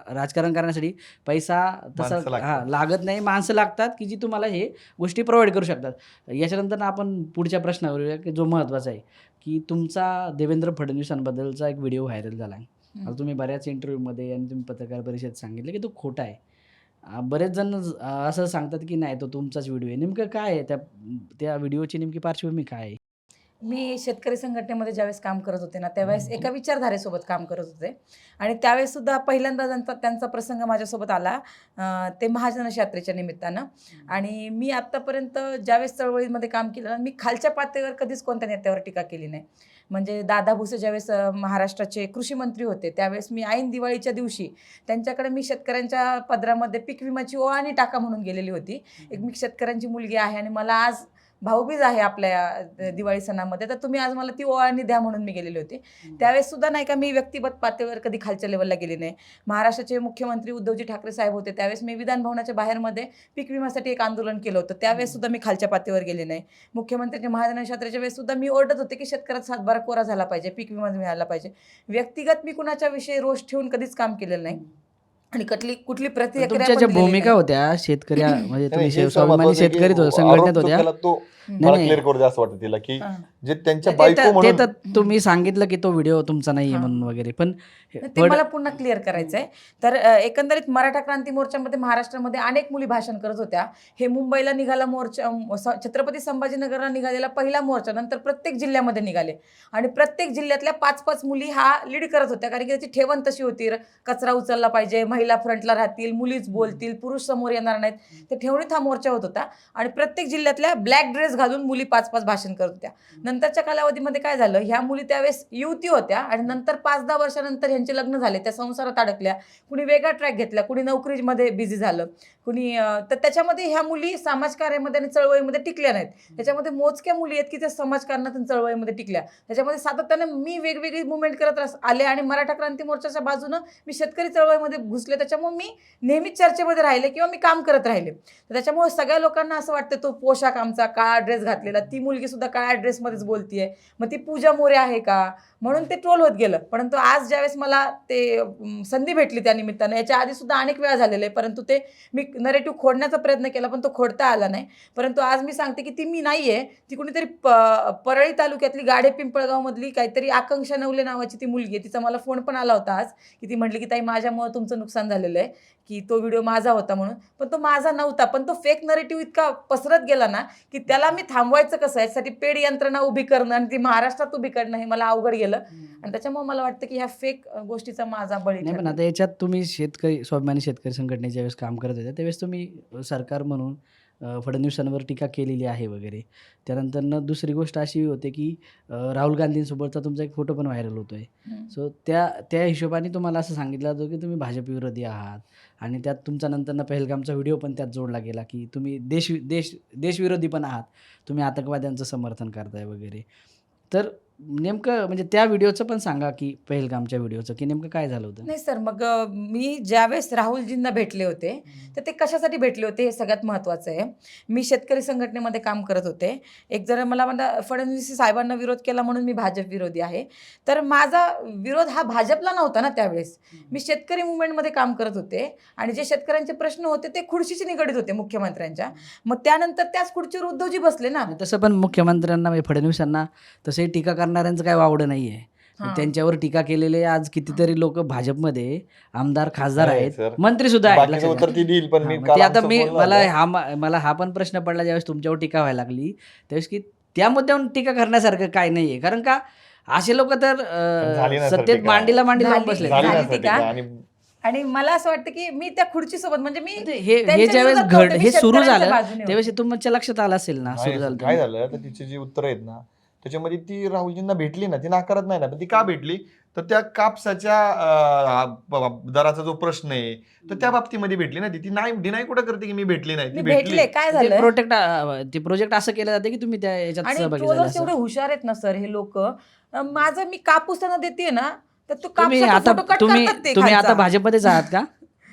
राजकारण करण्यासाठी पैसा तसा माणसं लागतात. लागत नाही, माणसं लागतात की जी तुम्हाला हे गोष्टी प्रोव्हाइड करू शकतात. याच्यानंतर आपण पुढच्या प्रश्नावर येऊया, की जो महत्त्वाचा आहे, की तुमचा देवेंद्र फडणवीसांबद्दलचा एक व्हिडिओ व्हायरल झाला आहे. आता तुम्ही बऱ्याच इंटरव्ह्यूमध्ये आणि तुम्ही पत्रकार परिषदेत सांगितलं की तो खोटा आहे. बरेच जण असं सांगतात की नाही, तो तुमचाच व्हिडिओ आहे. नेमकं काय आहे त्या व्हिडिओची नेमकी पार्श्वभूमी काय आहे? मी शेतकरी संघटनेमध्ये ज्यावेळेस काम करत होते ना, त्यावेळेस एका विचारधारेसोबत काम करत होते आणि त्यावेळेस सुद्धा पहिल्यांदा त्यांचा प्रसंग माझ्यासोबत आला, ते महाजनश यात्रेच्या निमित्तानं. आणि मी आत्तापर्यंत ज्यावेळेस चळवळीमध्ये काम केलं ना, मी खालच्या पातळीवर कधीच कोणत्या नेत्यावर टीका केली नाही. म्हणजे दादा भुसे ज्यावेळेस महाराष्ट्राचे कृषी मंत्री होते, त्यावेळेस मी ऐन दिवाळीच्या दिवशी त्यांच्याकडे मी शेतकऱ्यांच्या पदरामध्ये पीक विम्याची ओवाळणी टाका म्हणून गेलेली होती. एक मी शेतकऱ्यांची मुलगी आहे आणि मला आज भाऊबीज आहे आपल्या दिवाळी सणामध्ये, तर तुम्ही आज मला ती ओवाळणी द्या म्हणून मी गेलेले होते. त्यावेळेस सुद्धा नाही का मी व्यक्तिगत पातळीवर कधी खालच्या लेवलला गेले नाही. महाराष्ट्राचे मुख्यमंत्री उद्धवजी ठाकरे साहेब होते, त्यावेळेस मी विधान भवनाच्या बाहेरमध्ये पीक विम्यासाठी एक आंदोलन केलं होतं. त्यावेळेस सुद्धा मी खालच्या पातळीवर गेले नाही. मुख्यमंत्र्यांच्या महाजन यात्रेच्या वेळेस सुद्धा मी ओरडत होते की शेतकऱ्याचा सातबारा कोरा झाला पाहिजे, पीक विमा मिळाला पाहिजे. व्यक्तिगत मी कुणाच्या विषयी रोष ठेवून कधीच काम केलेलं नाही आणि कुठली पण प्रतिक्रिया तुमच्या पण ज्या दिलेली भूमिका नाही. होत्या शेतकऱ्या म्हणजे नाही, तुम्ही हे स्वाभिमानी महत्त्वाचं आहे की शेतकरी आरोप संघटनेत जो होत्या. केला तो हम्म. मला नाही, क्लिअर करू द्या असं वाटतं तिला की हां. जे त्यांच्या ते बायको तर म्हणून तुम्ही सांगितलं की तो व्हिडिओ तुमचा नाहीये हां. म्हणून वगैरे, पण ते मला पुन्हा क्लिअर करायचं आहे. तर एकंदरीत मराठा क्रांती मोर्चामध्ये महाराष्ट्रामध्ये अनेक मुली भाषण करत होत्या. हे मुंबईला निघाला मोर्चा, छत्रपती संभाजीनगरला निघालेला पहिला मोर्चा, नंतर प्रत्येक जिल्ह्यामध्ये निघाले आणि प्रत्येक जिल्ह्यातल्या 5-5 मुली हा लीड करत होत्या, कारण की त्याची ठेवण तशी होती. कचरा उचलला पाहिजे, महिला फ्रंटला राहतील, मुलीच बोलतील, पुरुष समोर येणार नाहीत, ते ठेवणीत हा मोर्चा होत होता आणि प्रत्येक जिल्ह्यातल्या ब्लॅक ड्रेस घालून मुली 5-5 भाषण करत होत्या. नंतरच्या कालावधीमध्ये काय झालं, ह्या मुली त्यावेळेस युवती होत्या आणि नंतर 5-10 वर्षानंतर ह्यांचे लग्न झाले, त्या संसारात अडकल्या, कुणी वेगळा ट्रॅक घेतला, कुणी नोकरीमध्ये बिझी झालं, कुणी तर त्याच्यामध्ये ह्या मुली समाजकार्यामध्ये आणि चळवळीमध्ये टिकल्या नाहीत. त्याच्यामध्ये मोजक्या मुली आहेत की त्या समाजकारणात आणि चळवळीमध्ये टिकल्या. त्याच्यामध्ये सातत्याने मी वेगवेगळी मुवमेंट करत आले आणि मराठा क्रांती मोर्चाच्या बाजूनं मी शेतकरी चळवळीमध्ये घुसले. त्याच्यामुळे मी नेहमीच चर्चेमध्ये राहिले किंवा मी काम करत राहिले. तर त्याच्यामुळे सगळ्या लोकांना असं वाटतं तो पोशाख आमचा काळा ड्रेस घातलेला, ती मुलगी सुद्धा काळ्या ड्रेसमध्येच बोलतीये, मग ती पूजा मोरे आहे का, म्हणून ते ट्रोल होत गेलं. परंतु आज ज्यावेळेस मला ते संधी भेटली त्या निमित्तानं, याच्या आधी सुद्धा अनेक वेळा झालेलं आहे, परंतु ते मी नरेटिव्ह खोडण्याचा प्रयत्न केला पण तो खोडता आला नाही. परंतु आज मी सांगते की ती मी नाहीये, ती कुणीतरी परळी तालुक्यातली गाडे पिंपळगावमधली काहीतरी आकांक्षा नवले नावाची ती मुलगी आहे. तिचा मला फोन पण आला होता आज, की ती म्हटली की ताई माझ्यामुळे तुमचं नुकसान झालेलं आहे, की तो व्हिडिओ माझा होता म्हणून. पण तो माझा नव्हता, पण तो फेक नरेटिव्ह इतका पसरत गेला ना की त्याला मी थांबवायचं कसं, यासाठी पेड यंत्रणा उभी करणं आणि ती महाराष्ट्रात उभी करणं हे मला अवघड गेलं आणि त्याच्यामुळे मला वाटतं की ह्या फेक गोष्टीचा माझा बळी नाही. पण ठरला. आता याच्यात तुम्ही स्वाभिमानी शेतकरी संघटनेच्या वेळेस काम करत होते, त्यावेळेस तुम्ही सरकार म्हणून फडणवीसांवर टीका केलेली आहे वगैरे. त्यानंतर दुसरी गोष्ट अशी होते की राहुल गांधींसोबतचा तुमचा एक फोटो पण व्हायरल होतोय. सो त्या हिशोबाने तुम्हाला असं सांगितलं होतं की तुम्ही भाजप विरोधी आहात आणि त्यात तुमचा नंतर पहलगामचा व्हिडिओ पण त्यात जोडला गेला की तुम्ही देशविरोधी पण आहात, तुम्ही आतंकवाद्यांचं समर्थन करताय वगैरे. तर नेमकं म्हणजे त्या व्हिडिओचं पण सांगा की पहलगामच्या व्हिडिओचं की नेमकं काय झालं होतं? नाही सर, मग मी ज्यावेळेस राहुलजींना भेटले होते तर ते कशासाठी भेटले होते हे सगळ्यात महत्त्वाचं आहे. मी शेतकरी संघटनेमध्ये काम करत होते. एक जर मला फडणवीस साहेबांना विरोध केला म्हणून मी भाजप विरोधी आहे, तर माझा विरोध हा भाजपला नव्हता ना त्यावेळेस. मी शेतकरी मुवमेंटमध्ये काम करत होते आणि जे शेतकऱ्यांचे प्रश्न होते ते खुर्चीशी निगडीत होते मुख्यमंत्र्यांच्या. मग त्यानंतर त्याच खुर्चीवर उद्धवजी बसले ना. आणि तसं पण मुख्यमंत्र्यांना म्हणजे फडणवीसांना तसंही टीका करणाऱ्यांचं काय वावडं नाहीये. हां. त्यांच्यावर टीका केलेले आज कितीतरी लोक भाजपमध्ये आमदार खासदार नाही आहेत, सर. मंत्री सुद्धा आहेत. बाकीचं लक्षात उत्तर घ्या. ती देईल पण मी हां, मग काल ते आता आमचं मी बोलणं मला झालं. मला हा पण प्रश्न पडला ज्यावेळेस तुमच्यावर टीका व्हायला लागली त्यावेळेस की त्या मुद्द्यावरून टीका करण्यासारखं काय नाहीये. कारण का असे लोक तर झाली ना सर सत्तेत टीका. मांडीला मांडी लावून झाली. बसले. झाली ना झाली सर ती टीका का? आणि आणि मला असं वाटतं की मी त्या खुर्चीसोबत म्हणजे मी हे त्यांच्या ज्यावेळेस विरोधात नव्हते, मी हे सुरू शेतकऱ्यांच्या झालं बाजूने होते. त्यावेळेस तुमच्या लक्षात आलं असेल ना सुरू नाही झालं सर, काय तेव्हा. झालं तर तिची जी उत्तरं आहेत ना त्याच्यामध्ये ती राहुलजींना भेटली ना, ती नाकारत नाही ना. पण ती का भेटली तर त्या कापसाच्या दराचा जो प्रश्न आहे तर त्या बाबतीमध्ये भेटली ना. ती नाही डिनाय कुठं करते की मी भेटली नाही, मी ती भेटले. भेटली. काय ते झालं ते प्रोजेक्ट असं केलं जाते की तुम्ही त्या याच्यात आणि सहभागी झाले ट्रोलर्स असं. एवढे हुशार आहेत ना सर हे लोक. माझं मी कापूस त्यांना देते ना तर तो तुम्ही कापसाचा आता फोटो कट तुम्ही करतात ते तुम्ही खालचा. आता भाजपमध्येच आहात का?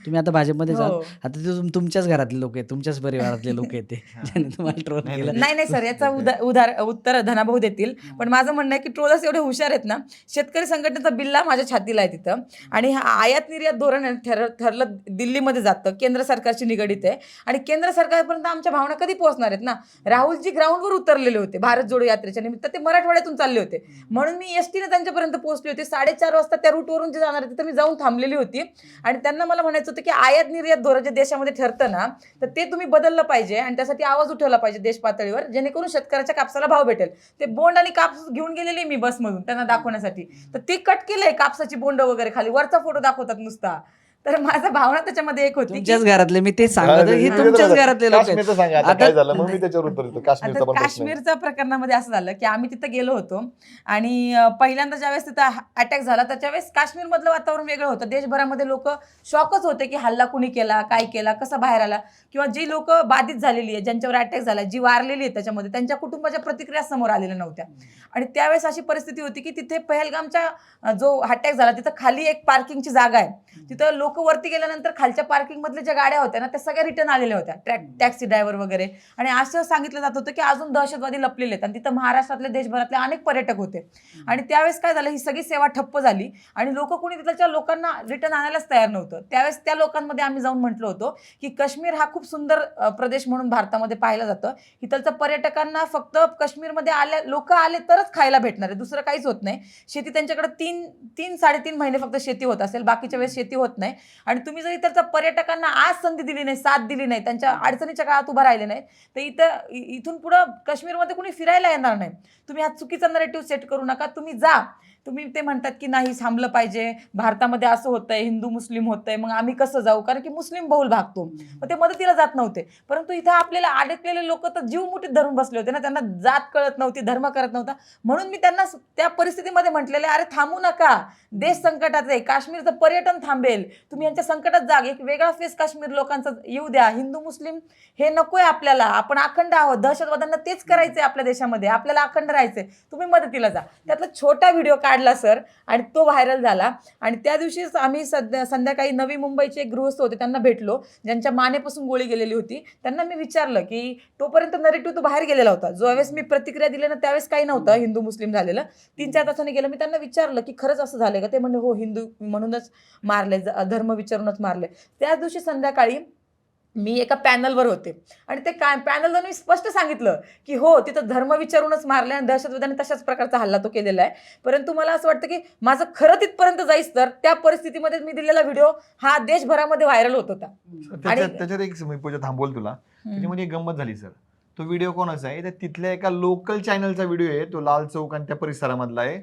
तुम्ही आता भाजपमध्येच आहात? हो. आता ते तुमच्याच घरातले लोक आहेत, तुमच्याच परिवारातले लोक आहेत ते ज्यांनी तुम्हाला ट्रोल नाही, केलं. नाही नाही सर, याचा उत्तर धनाभाऊ देतील. पण माझं म्हणणं आहे की ट्रोलर्स एवढे हुशार आहेत ना, शेतकरी संघटनेचा बिल्ला माझ्या छातीला आहे तिथं. आणि हा आयात निर्यात धोरण आहे, ठरलं दिल्लीमध्ये जातं, केंद्र सरकारशी निगडीत आहे आणि केंद्र सरकारपर्यंत आमच्या भावना कधी पोहोचणार आहेत ना. राहुलजी ग्राउंडवर उतरलेले होते भारत जोडो यात्रेच्या निमित्त, ते मराठवाड्यातून चालले होते म्हणून मी एसटीने त्यांच्यापर्यंत पोहोचले होते. 4:30 वाजता त्या रूटवरून जे जाणार तिथं मी जाऊन थांबलेली होती आणि त्यांना मला म्हणायचं होतं की आयात निर्यात धोरण जे देशामध्ये ठरतं ना तर ते तुम्ही बदललं पाहिजे आणि त्यासाठी आवाज उठवला पाहिजे देश पातळीवर, जेणेकरून शेतकऱ्याच्या कापसाला भाव भेटेल. ते बोंड आणि कापूस घेऊन गेलेले मी बसमधून त्यांना दाखवण्यासाठी, तर ते कट केलंय कापसाची बोंड वगैरे खाली, वरचा फोटो दाखवतात नुसता. तर माझा भावना त्याच्यामध्ये एक होती की तुमच्याच घरातले मी तेच सांगत होतो, हा, हे ते- तुमच्याच घरातले लोक आहेत. काश्मीरचं सांगा आता आता- काय झालं, मग मी त्याच्यावर उत्तर देतो. काश्मीरचा आता पण प्रश्न आहे. काश्मीरच्या प्रकरणामध्ये असं झालं की आम्ही तिथं गेलो होतो आणि पहिल्यांदा ज्यावेळेस तिथं अटॅक झाला त्याच्यावेळेस काश्मीरमधलं वातावरण वेगळं होतं. देशभरामध्ये लोक शॉकच होते की हल्ला कुणी केला, काय केला, कसा बाहेर आला, किंवा जी लोक बाधित झालेली आहे, ज्यांच्यावर अटॅक झाला, जी वारलेली आहे त्याच्यामध्ये, त्यांच्या कुटुंबाच्या प्रतिक्रिया समोर आलेल्या नव्हत्या. आणि त्यावेळेस अशी परिस्थिती होती की तिथे पहलगामच्या जो अटॅक झाला तिथं खाली एक पार्किंगची जागा आहे. तिथं लोक वरती गेल्यानंतर खालच्या पार्किंग मधल्या ज्या गाड्या होत्या ना त्या सगळ्या रिटर्न आलेल्या होत्या, टॅक्सी ड्रायव्हर वगैरे. आणि असं सांगितलं जात होतं की अजून दहशतवादी लपलेले आहेत आणि तिथं महाराष्ट्रातले, देशभरातले अनेक पर्यटक होते. आणि त्यावेळेस काय झालं, ही सगळी सेवा ठप्प झाली आणि लोक कोणी तिथल्या लोकांना रिटर्न आणायलाच तयार नव्हतं. त्यावेळेस त्या लोकांमध्ये आम्ही जाऊन म्हटलं होतो की काश्मीर हा खूप सुंदर प्रदेश म्हणून भारतामध्ये पाहिलं जातं. इथलचं पर्यटकांना फक्त काश्मीरमध्ये लोक आले तरच खायला भेटणार आहे, दुसरं काहीच होत नाही. शेती त्यांच्याकडे 3-3.5 महिने फक्त शेती होत असेल, बाकीच्या वेळेस शेती होत नाही. आणि तुम्ही जर इथलच्या पर्यटकांना आज संधी दिली नाही, साथ दिली नाही, त्यांच्या अडचणीच्या काळात उभा राहिले नाही, तर इथून पुढं काश्मीरमध्ये कुणी फिरायला येणार नाही. तुम्ही हा चुकीचा नरेटिव्ह सेट करू नका. तुम्ही जा. तुम्ही ते म्हणतात की नाही थांबलं पाहिजे, भारतामध्ये असं होतंय, हिंदू मुस्लिम होतंय, मग आम्ही कसं जाऊ, कारण की मुस्लिम बहुल भाग तो. मग ते मदतीला जात नव्हते. परंतु इथं आपल्याला अडकलेले लोक तर जीव मुठीत धरून बसले होते ना, त्यांना जात कळत नव्हती, धर्म करत नव्हता. म्हणून मी त्यांना त्या परिस्थितीमध्ये म्हटलेले, अरे थांबू नका, देश संकटात आहे, काश्मीरचं पर्यटन थांबेल, तुम्ही यांच्या संकटात जा, एक वेगळा फेस काश्मीर लोकांचा येऊ द्या. हिंदू मुस्लिम हे नकोय आपल्याला, आपण अखंड आहोत, दहशतवाद्यांना तेच करायचंय आपल्या देशामध्ये, आपल्याला अखंड राहायचंय, तुम्ही मदतीला जा. त्यातला छोटा व्हिडिओ काढला सर आणि तो व्हायरल झाला. आणि त्या दिवशीच आम्ही संध्याकाळी नवी मुंबईचे एक गृहस्थ होते, त्यांना भेटलो, ज्यांच्या मानेपासून गोळी गेलेली होती. त्यांना मी विचारलं की तोपर्यंत नरेटिव्ह तो बाहेर गेलेला होता, ज्यावेळेस मी प्रतिक्रिया दिली ना त्यावेळेस काही नव्हतं हिंदू मुस्लिम झालेलं. 3-4 तासांनी गेलं. मी त्यांना विचारलं की खरंच असं झालंय का? ते म्हणले हो, हिंदू म्हणूनच मारले, धर्म विचारूनच मारले. त्याच दिवशी संध्याकाळी मी एका पॅनलवर होते आणि ते पॅनलवर मी स्पष्ट सांगितलं की हो, तिथं धर्म विचारूनच मारले आणि दहशतवाद्यांनी तशाच प्रकारचा हल्ला तो केलेला आहे. परंतु मला असं वाटतं की माझं खरं तिथपर्यंत जाईस तर त्या परिस्थितीमध्ये मी दिलेला व्हिडिओ हा देशभरामध्ये व्हायरल होत होता. त्याच्यात एक मी पूजा थांबवल तुला. त्याच्यामध्ये एक गंमत झाली सर. तो व्हिडिओ कोणाचा आहे? तर तिथल्या एका लोकल चॅनलचा व्हिडिओ आहे. तो लाल चौक आणि त्या परिसरामधला आहे.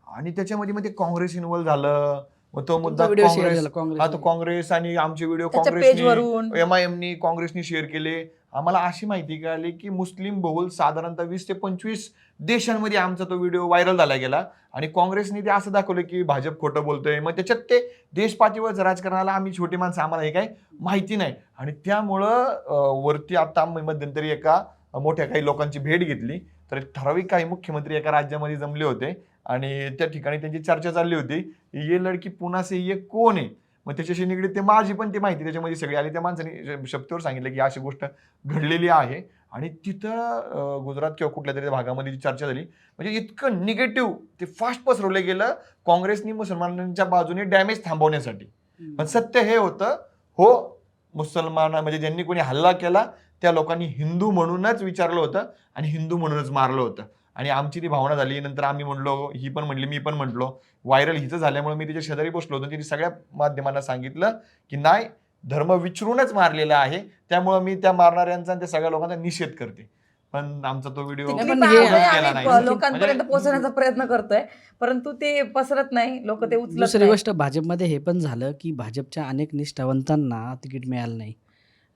आणि त्याच्यामध्ये मग ते काँग्रेस इन्व्हॉल्व झालं. मग तो मुद्दा व्हिडिओ शेअर काँग्रेस, झाला हा तो काँग्रेस. काँग्रेस आणि आमचे व्हिडिओ त्याच्या काँग्रेसनी, पेजवरून MIMनी, काँग्रेसनी शेअर केले. आम्हाला अशी माहिती कळाली की मुस्लिम बहुल साधारणतः 20 ते 25 देशांमध्ये आमचा तो व्हिडिओ व्हायरल झाला गेला. आणि काँग्रेसने ते असं दाखवलं की भाजप खोटं बोलतोय. मग त्याच्यात ते देशपातळीवरच राजकारणाला आम्ही छोटी माणसं, आम्हाला हे काही माहिती नाही. आणि त्यामुळं वरती आता आम्ही मध्यंतरी एका मोठ्या काही लोकांची भेट घेतली. तर ठराविक काही मुख्यमंत्री एका राज्यामध्ये जमले होते आणि त्या ठिकाणी त्यांची चर्चा चालली होती, ये लडकी पुन्हा से ये कोण आहे. मग त्याच्याशी निगडीत ते माझी पण ती माहिती त्याच्यामध्ये सगळी आली. त्या माणसाने शब्दावर सांगितलं की अशी गोष्ट घडलेली आहे. आणि तिथं गुजरात किंवा कुठल्या तरी भागामध्ये जी चर्चा झाली, म्हणजे इतकं निगेटिव्ह ते फास्ट पसरवलं गेलं काँग्रेसनी मुसलमानांच्या बाजूने डॅमेज थांबवण्यासाठी. पण सत्य हे होतं, हो, मुसलमान म्हणजे ज्यांनी कोणी हल्ला केला त्या लोकांनी हिंदू म्हणूनच विचारलं होतं आणि हिंदू म्हणूनच मारलं होतं. आणि आमची ती भावना झाली. नंतर आम्ही म्हणलो, ही पण म्हणली, मी पण म्हटलो. व्हायरल हिचं झाल्यामुळे मी तिच्या शेजारी बसलो होतो. तिने सगळ्या माध्यमांना सांगितलं की नाही, धर्म विचारूनच मारलेला आहे, त्यामुळे मी त्या मारणाऱ्यांचा आणि त्या सगळ्या लोकांचा निषेध करते. पण आमचा तो व्हिडिओ ती पण clip हे आम्ही नाही. लोकांपर्यंत म्हणजे पोहोचवण्याचा प्रयत्न करतोय, परंतु ते पसरत नाही, लोक ते उचलत दुसरी नाही. गोष्ट, भाजपमध्ये हे पण झालं की भाजपच्या अनेक निष्ठावंतांना तिकीट मिळालं नाही.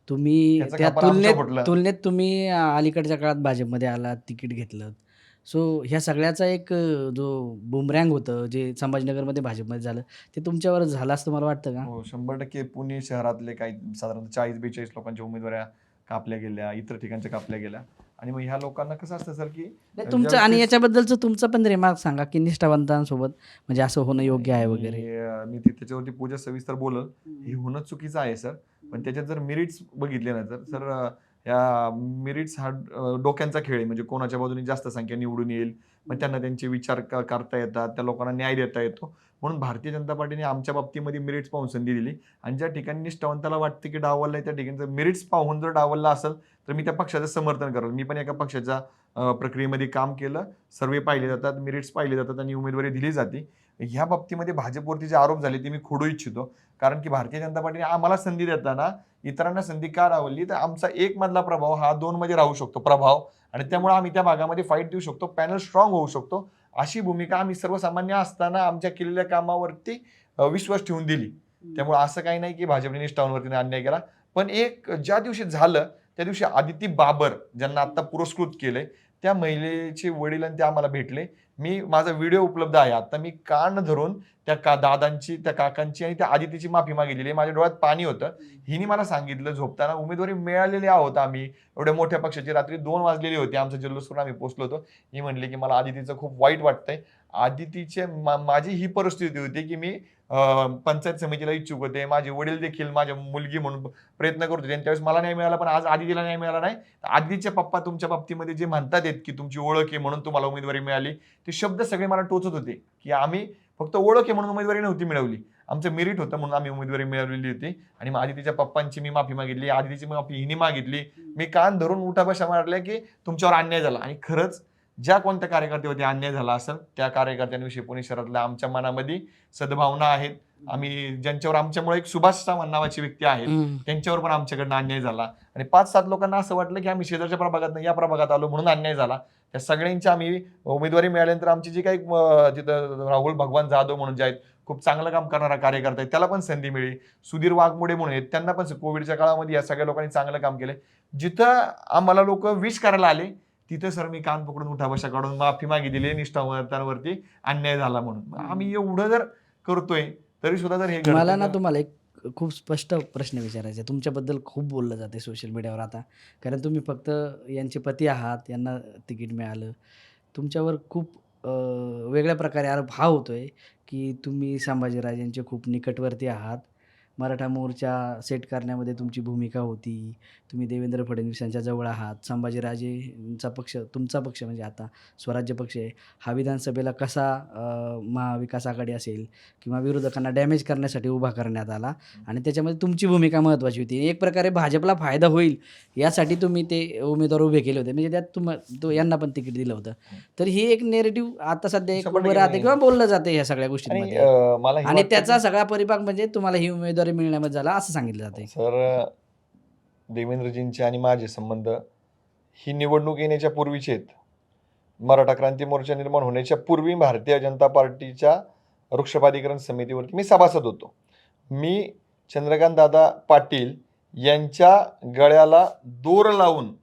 तुम्ही त्याचं त्या खापर आमचं फुटलं. तुलनेत तुम्ही अलीकडच्या काळात भाजपमध्ये आलात, तिकीट घेतलं. सो ह्या सगळ्याचा एक जो बुमरँग होतं, जे संभाजीनगरमध्ये भाजपमध्ये झालं, ते तुमच्यावर झालं असं मला वाटतं का? हो, 100% पुणे शहरातले काही साधारण 40-42 लोकांच्या उमेदवाऱ्या कापल्या गेल्या, इतर ठिकाणच्या कापल्या गेल्या. आणि मग ह्या लोकांना कसं असतं सर की तुमचं आणि ज्यावेळेस- याच्याबद्दलचं तुमचं पण रिमार्क सांगा की निष्ठावंतांसोबत म्हणजे असं होणं योग्य आहे वगैरे. मी त्याच्यावरती पूजा सविस्तर बोलल. हे होणं चुकीचं आहे सर. पण त्याच्यात जर मेरिट्स बघितले ना सर, या मेरिट्स हा डोक्यांचा खेळ आहे. म्हणजे कोणाच्या बाजूने जास्त संख्या निवडून येईल, मग त्यांना त्यांचे विचार करता येतात, त्या लोकांना न्याय देता येतो. म्हणून भारतीय जनता पार्टीने आमच्या बाबतीमध्ये मेरिट्स पाहून संधी दिली. आणि ज्या ठिकाणी निष्ठावंताला वाटते की डावलला आहे, त्या ठिकाणी जर मेरिट्स पाहून जर डावलला असेल तर मी त्या पक्षाचं समर्थन करेल. मी पण एका पक्षाच्या प्रक्रियेमध्ये काम केलं. सर्वे पाहिले जातात, मेरिट्स पाहिले जातात आणि उमेदवारी दिली जाते. ह्या बाबतीमध्ये भाजपवरती जे आरोप झाले ते मी खोडू इच्छितो. कारण की भारतीय जनता पार्टीने आम्हाला संधी देताना इतरांना संधी का डावलली, तर आमचा एक मधला प्रभाव हा 2 मध्ये राहू शकतो प्रभाव. आणि त्यामुळे आम्ही त्या भागामध्ये फाईट देऊ शकतो, पॅनल स्ट्रॉंग होऊ शकतो. अशी भूमिका आम्ही सर्वसामान्य असताना आमच्या केलेल्या कामावरती विश्वास ठेवून दिली. त्यामुळे असं काही नाही की भाजपने निष्ठावनवरती अन्याय केला. पण एक ज्या दिवशी झालं त्या दिवशी आदिती बाबर ज्यांना आता पुरस्कृत केलंय त्या महिलेचे वडील आणि ते आम्हाला भेटले. माझा व्हिडिओ उपलब्ध आहे. आता मी कान धरून त्या दादांची, त्या काकांची आणि त्या आदितीची माफी मागितलेली आहे. माझ्या डोळ्यात पाणी होतं. हिने मला सांगितलं झोपताना, उमेदवारी मिळालेली आहोत आम्ही एवढ्या मोठ्या पक्षाची. रात्री 2 वाजलेली होती. आमचा जल्लोष करून आम्ही पोहोचलो होतो. ही म्हणली की मला आदितीचं खूप वाईट वाटतंय. आदितीचे माझी ही परिस्थिती होती की मी पंचायत समितीला इच्छुक होते. माझे वडील देखील माझ्या मुलगी म्हणून प्रयत्न करत होते आणि त्यावेळेस मला न्याय मिळाला, पण आज आदितीला न्याय मिळाला नाही. आदितीचे पप्पा तुमच्या बाबतीमध्ये जे म्हणतात आहेत की तुमची ओळख आहे म्हणून तुम्हाला उमेदवारी मिळाली, ते शब्द सगळे मला टोचत होते की आम्ही फक्त ओळख आहे म्हणून उमेदवारी नव्हती मिळवली. आमचं मेरिट होतं म्हणून आम्ही उमेदवारी मिळवलेली होती. आणि मग आदितीच्या पप्पांची मी माफी मागितली, आदितीची माफी हिने मागितली. मी कान धरून उठाबशा मारल्या की तुमच्यावर अन्याय झाला. आणि खरंच ज्या कोणत्या कार्यकर्त्यावरती अन्याय झाला असेल त्या कार्यकर्त्यांविषयी पुणे शहरातल्या आमच्या मनामध्ये सद्भावना आहेत. आम्ही ज्यांच्यावर आमच्यामुळे एक सुभाष सावंत नावाची व्यक्ती आहे त्यांच्यावर पण आमच्याकडनं अन्याय झाला. आणि 5-7 लोकांना असं वाटलं की आम्ही शेजारच्या प्रभागात नाही या प्रभागात आलो म्हणून अन्याय झाला. त्या सगळ्यांची आम्ही उमेदवारी मिळाल्यानंतर आमची जी काही तिथं राहुल भगवान जाधव म्हणून जे आहेत खूप चांगलं काम करणारा कार्यकर्ता आहे त्याला पण संधी मिळली. सुधीर वाघमोडे म्हणून आहेत त्यांना पण कोविडच्या काळामध्ये या सगळ्या लोकांनी चांगलं काम केलं. जिथं आम्हाला लोक विश करायला आले तिथं सर मी कान पकडून उठाबशा काढून माफी मागितली निष्ठावंतांवरती अन्याय झाला म्हणून. आम्ही एवढं जर करतोय तरी सुद्धा जर हे मला ना तुम्हाला एक खूप स्पष्ट प्रश्न विचारायचा आहे. तुमच्याबद्दल खूप बोललं जाते सोशल मीडियावर आता, कारण तुम्ही फक्त यांचे पती आहात, यांना तिकीट मिळालं. तुमच्यावर खूप वेगळ्या प्रकारे आरोप हा होतोय की तुम्ही संभाजीराजेंचे खूप निकटवर्ती आहात. मराठा मोर्चा सेट करण्यामध्ये तुमची भूमिका होती. तुम्ही देवेंद्र फडणवीस यांच्या जवळ आहात. संभाजीराजेंचा पक्ष, तुमचा पक्ष म्हणजे आता स्वराज्य पक्ष आहे, हा विधानसभेला कसा महाविकास आघाडी असेल किंवा विरोधकांना डॅमेज करण्यासाठी उभा करण्यात आला आणि त्याच्यामध्ये तुमची भूमिका महत्त्वाची होती. एक प्रकारे भाजपला फायदा होईल यासाठी तुम्ही ते उमेदवार उभे केले होते, म्हणजे त्यात यांना पण तिकीट दिलं होतं. तर ही एक नेरेटिव्ह आता सध्या एक 100% उभं राहते किंवा बोललं जाते ह्या सगळ्या आणि गोष्टींमध्ये. मला हे आणि वाटतं त्याचा की सगळा परिपाक म्हणजे तुम्हाला ही उमेदवारी मिळण्यामध्ये झाला असं सांगितलं जाते. सर देवेंद्रजींचे आणि माझे संबंध ही निवडणूक येण्याच्या पूर्वीचे आहेत. मराठा क्रांती मोर्चा निर्माण होण्याच्या पूर्वी भारतीय जनता पार्टीच्या वृक्षपाधिकरण समितीवरती मी सभासद होतो. मी चंद्रकांत दादा पाटील यांच्या गळ्याला दोर लावून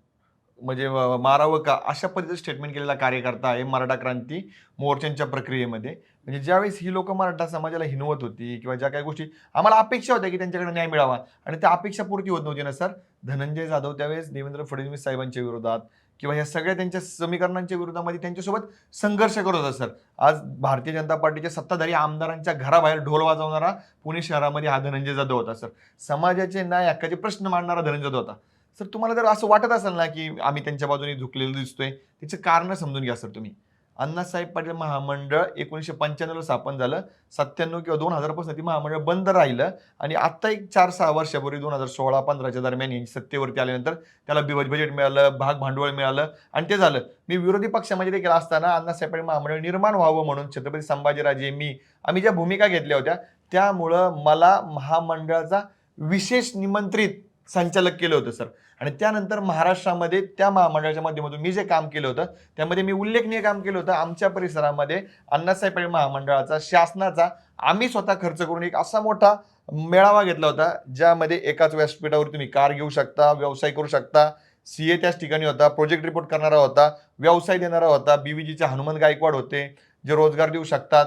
म्हणजे मारावं का अशा पद्धतीचं स्टेटमेंट केलेला कार्यकर्ता आहे मराठा क्रांती मोर्चांच्या प्रक्रियेमध्ये. म्हणजे ज्यावेळेस ही लोक मराठा समाजाला हिनवत होती किंवा ज्या काही गोष्टी आम्हाला अपेक्षा होत्या की त्यांच्याकडे न्याय मिळावा आणि त्या अपेक्षा पूर्ती होत नव्हती ना सर. धनंजय जाधव त्यावेळेस देवेंद्र फडणवीस साहेबांच्या विरोधात किंवा या सगळ्या त्यांच्या समीकरणांच्या विरोधामध्ये त्यांच्यासोबत संघर्ष करत होता सर. आज भारतीय जनता पार्टीच्या सत्ताधारी आमदारांच्या घराबाहेर ढोल वाजवणारा पुणे शहरामध्ये हा धनंजय जाधव होता सर. समाजाचे न्याय हक्काचे प्रश्न मांडणारा धनंजय जाधव होता सर. तुम्हाला जर असं वाटत असेल ना की आम्ही त्यांच्या बाजूने झुकलेलं दिसतोय त्याचे कारण समजून घ्या सर तुम्ही. अण्णासाहेब पाटील महामंडळ 1995ला स्थापन झालं. 97 किंवा 2000 पासून ती महामंडळ बंद राहिलं आणि आता एक 4-6 वर्षापूर्वी 2016-15च्या दरम्यान यांची सत्तेवरती आल्यानंतर त्याला बजेट मिळालं, भाग भांडवल मिळालं आणि ते झालं. मी विरोधी पक्षामध्ये देखील असताना अण्णासाहेब पाटील महामंडळ निर्माण व्हावं म्हणून छत्रपती संभाजीराजे आम्ही ज्या भूमिका घेतल्या होत्या त्यामुळं मला महामंडळाचा विशेष निमंत्रित संचालक केलं होतं सर. आणि त्यानंतर महाराष्ट्रामध्ये त्या महामंडळाच्या माध्यमातून मी जे काम केलं होतं त्यामध्ये मी उल्लेखनीय काम केलं होतं. आमच्या परिसरामध्ये अण्णासाहेब पाटील महामंडळाचा शासनाचा आम्ही स्वतः खर्च करून एक असा मोठा मेळावा घेतला होता ज्यामध्ये एकाच व्यासपीठावर तुम्ही कार घेऊ शकता, व्यवसाय करू शकता. सीए त्याच ठिकाणी होता, प्रोजेक्ट रिपोर्ट करणारा होता, व्यवसाय देणारा होता, बीव्हीजीचे हनुमंत गायकवाड होते जे रोजगार देऊ शकतात,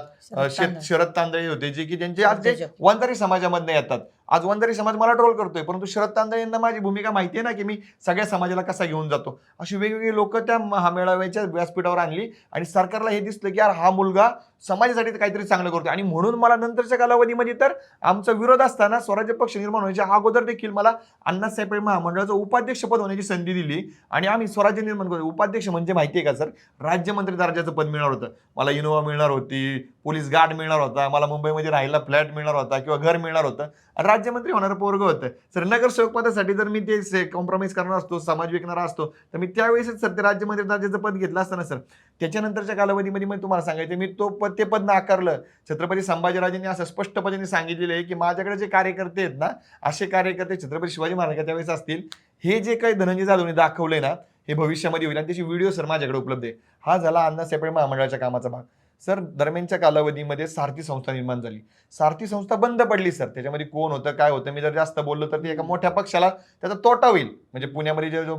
शरद तांदळे होते जे की त्यांचे आज जे वंजारी समाजामध्ये येतात. आज वंजारी समाज मला ट्रोल करतोय परंतु शरद तांदळे यांना माझी भूमिका माहिती आहे ना की मी सगळ्या समाजाला कसा घेऊन जातो. अशी वेगवेगळी लोक त्या महामेळाव्याच्या व्यासपीठावर आणली आणि सरकारला हे दिसलं की यार हा मुलगा समाजासाठी काहीतरी चांगलं करतोय. आणि म्हणून मला नंतरच्या कालावधीमध्ये तर आमचा विरोध असताना स्वराज्य पक्ष निर्माण होण्याच्या अगोदर देखील मला अण्णासाहेब पाटील महामंडळाचं उपाध्यक्षपद होण्याची संधी दिली आणि आम्ही स्वराज्य निर्माण करतो. उपाध्यक्ष म्हणजे माहिती आहे का सर, राज्यमंत्री दर्जाचं पद मिळणार होतं मला. इनोवा मिळणार होती, पोलीस गार्ड मिळणार होता, मला मुंबईमध्ये राहायला फ्लॅट मिळणार होता किंवा घर मिळणार होतं. राज्यमंत्री होणारं पोरग होतं सर. नगरसेवक पदासाठी जर मी ते कॉम्प्रोमाइज करणार असतो, समाज विकणारा असतो तर मी त्यावेळेसच सर ते राज्यमंत्री दर्जाचं पद घेतलं असतं ना सर. त्याच्यानंतरच्या कालावधीमध्ये मी तुम्हाला सांगायचं मी ते पद नाकारलं. छत्रपती संभाजीराजेंनी असं स्पष्टपणे सांगितलेलं आहे की माझ्याकडे जे कार्यकर्ते आहेत ना असे कार्यकर्ते छत्रपती शिवाजी महाराज त्यावेळेस असतील. हे जे काही धनंजय जाधवने दाखवलंय ना हे भविष्यामध्ये होईल आणि त्याची व्हिडिओ सर माझ्याकडे उपलब्ध आहे. हा झाला अण्णासाहेब पाटील महामंडळाच्या कामाचा भाग. सर दरम्यानच्या कालावधीमध्ये सारथी संस्था निर्माण झाली. सारथी संस्था बंद पडली सर. त्याच्यामध्ये कोण होतं, काय होतं, मी जर जास्त बोललो तर ते एका मोठ्या पक्षाला त्याचा तोटा होईल. म्हणजे पुण्यामध्ये जो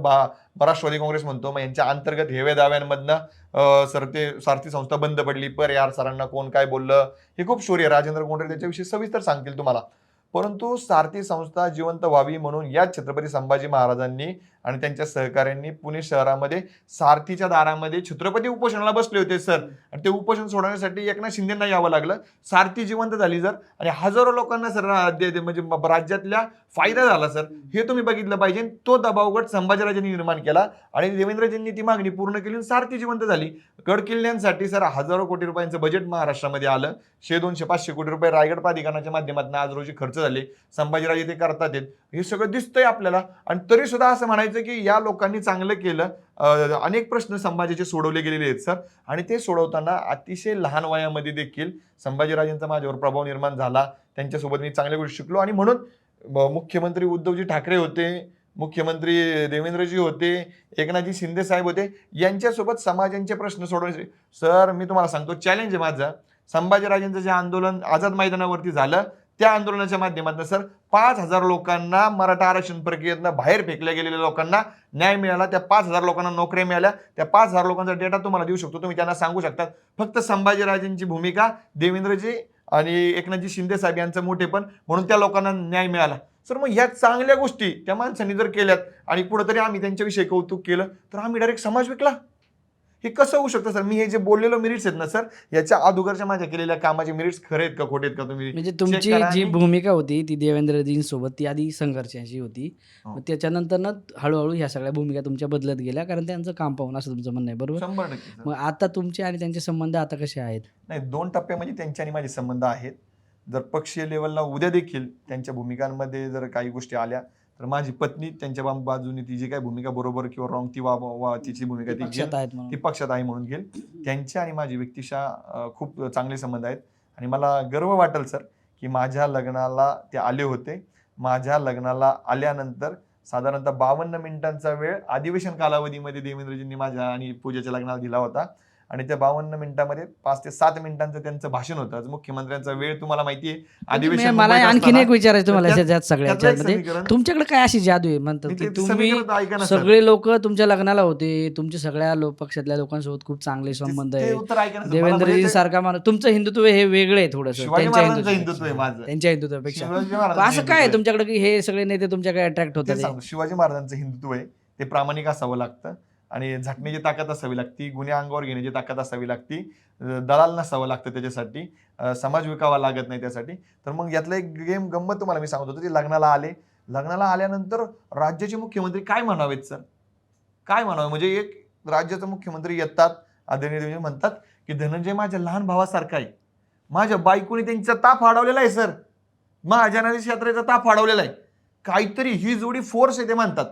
राष्ट्रवादी काँग्रेस म्हणतो, मग यांच्या अंतर्गत हेवे दाव्यांमधनं सर ते सारथी संस्था बंद पडली. यार सरांना कोण काय बोललं हे खूप शौर्य. राजेंद्र कोंडरे त्याच्याविषयी सविस्तर सांगतील तुम्हाला. परंतु सारथी संस्था जिवंत व्हावी म्हणून या छत्रपती संभाजी महाराजांनी आणि त्यांच्या सहकाऱ्यांनी पुणे शहरामध्ये सारथीच्या दारामध्ये छत्रपती उपोषणाला बसले होते सर. आणि ते उपोषण सोडवण्यासाठी एकनाथ शिंदेना यावं लागलं. सारथी जिवंत झाली सर आणि हजारो लोकांना सर म्हणजे राज्यातल्या फायदा झाला सर. हे तुम्ही बघितलं पाहिजे. तो दबावगट संभाजीराजांनी निर्माण केला आणि देवेंद्रजींनी ती मागणी पूर्ण केली. सारथी जिवंत झाली. गड किल्ल्यांसाठी सर हजारो कोटी रुपयांचं बजेट महाराष्ट्रामध्ये आलं. 100-200-500 कोटी रुपये रायगड प्राधिकरणाच्या माध्यमातून आज रोजी खर्च झाले. संभाजीराजे ते करतात आहेत. हे सगळं दिसतंय आपल्याला. आणि तरी सुद्धा असं म्हणायचं की या लोकांनी चांगलं केलं. अनेक प्रश्न संभाजीचे सोडवले गेलेले आहेत सर. आणि ते सोडवताना अतिशय लहान वयामध्ये देखील संभाजीराजेंचा माझ्यावर प्रभाव निर्माण झाला. त्यांच्यासोबत मी चांगल्या गोष्टी शिकलो. आणि म्हणून मुख्यमंत्री उद्धवजी ठाकरे होते, मुख्यमंत्री देवेंद्रजी होते, एकनाथजी शिंदे साहेब होते, यांच्यासोबत समाजांचे प्रश्न सोडवण्याचे सर मी तुम्हाला सांगतो चॅलेंज आहे माझं. संभाजीराजेंचं जे आंदोलन आझाद मैदानावरती झालं त्या आंदोलनाच्या माध्यमातून सर 5,000 लोकांना मराठा आरक्षण प्रक्रियेतनं बाहेर फेकल्या गेलेल्या लोकांना न्याय मिळाला. त्या 5,000 लोकांना नोकऱ्या मिळाल्या. त्या 5,000 लोकांचा डेटा तुम्हाला देऊ शकतो. तुम्ही त्यांना सांगू शकता. फक्त संभाजीराजेंची भूमिका, देवेंद्रजी आणि एकनाथजी शिंदे साहेब यांचं मोठेपण म्हणून त्या लोकांना न्याय मिळाला. सर मग ह्या चांगल्या गोष्टी त्या माणसांनी जर केल्यात आणि कुठंतरी आम्ही त्यांच्याविषयी कौतुक केलं तर आम्ही डायरेक्ट समाज विकला. हे कसं होऊ शकतं सर? मी हे जे बोललेलो मेरिट्स आहेत ना सर, याच्या अगोदरच्या माझ्या केलेल्या कामाचे मेरिट्स खरे आहेत का खोटे आहेत का तुम्ही म्हणजे check तुमची करा. जी आणि भूमिका होती ती देवेंद्रजींसोबत ती आधी संघर्षाची होती. हो. मग त्याच्यानंतर हळूहळू ह्या सगळ्या भूमिका तुमच्या बदलत गेल्या कारण त्यांचं काम पाहून असं तुमचं म्हणणं आहे बरोबर? 100% सर. मग आता तुमचे आणि त्यांचे संबंध आता कसे आहेत? नाही 2 टप्प्यामध्ये त्यांचे आणि माझे संबंध आहेत. जर पक्षीय लेवलला उद्या देखील त्यांच्या भूमिकांमध्ये जर काही गोष्टी आल्या तर माझी पत्नी त्यांच्या बाजूने ती जी काही भूमिका बरोबर किंवा रॉंग ती तिची भूमिका ते ती पक्षात घेईल. आहेत ती म्हणून. पक्षात आहे म्हणून घेईल. त्यांच्या आणि माझी व्यक्तिशः खूप चांगले संबंध आहेत. आणि मला गर्व वाटेल सर की माझ्या लग्नाला ते आले होते. माझ्या लग्नाला आल्यानंतर साधारणतः 52 मिनिटांचा वेळ अधिवेशन कालावधीमध्ये देवेंद्रजींनी माझ्या आणि पूजेच्या लग्नाला दिला होता. आणि त्या 52 मिनिटांमध्ये 5 ते 7 मिनिटांचं त्यांचं भाषण होतं. आज मुख्यमंत्र्यांचा वेळ तुम्हाला माहिती आहे. अधिवेशन मला मुंबईत आणखीन असताना एक विचारायचं तुम्हाला त्यात- याच्यात सगळ्या त्यातलं एक ह्याच्यामध्ये समीकरण तुमच्याकडे काय अशी जादू आहे म्हणतात मी की ते तुम्ही समीकरण ऐका ना सर. सगळे लोक तुमच्या लग्नाला होते, तुमचे सगळ्या पक्षातल्या लोकांसोबत खूप चांगले संबंध ते आहे. उत्तर ऐका ना सर. मला देवेंद्रजी म्हणजे सारखा माणूस, तुमचं हिंदुत्व हे वेगळं आहे थोडंसं शिवाजी त्यांच्या महाराजांचं हिंदुत्वापेक्षा. हिंदुत्व आहे माझं. त्यांच्या हिंदुत्वापेक्षा शिवाजी पण महाराजांचं असं हिंदुत्व काय आहे आहे. तुमच्याकडे की हे सगळे नेते तुमच्याकडे अट्रॅक्ट होतात ते सांगतो शिवाजी महाराजांचं हिंदुत्व आहे. ते प्रामाणिक असावं लागतं आणि झटण्याची ताकद असावी लागती, गुन्हे अंगावर घेण्याची ताकद असावी लागती, दलाल नसावं लागतं त्याच्यासाठी, समाज विकावा लागत नाही त्यासाठी. तर मग यातलं एक गेम गंमत तुम्हाला मी सांगत होतो. ते लग्नाला आले. लग्नाला आल्यानंतर राज्याचे मुख्यमंत्री काय म्हणावेत सर? काय म्हणावे म्हणजे एक राज्याचे मुख्यमंत्री येतात, आदरणीय देवेंद्र म्हणतात की धनंजय माझ्या लहान भावासारखा आहे. माझ्या बायकोने त्यांचा ताप अडवलेला आहे सर. महाजनादेश यात्रेचा ताप अडवलेला आहे. काहीतरी ही जोडी फोर्स आहे ते म्हणतात.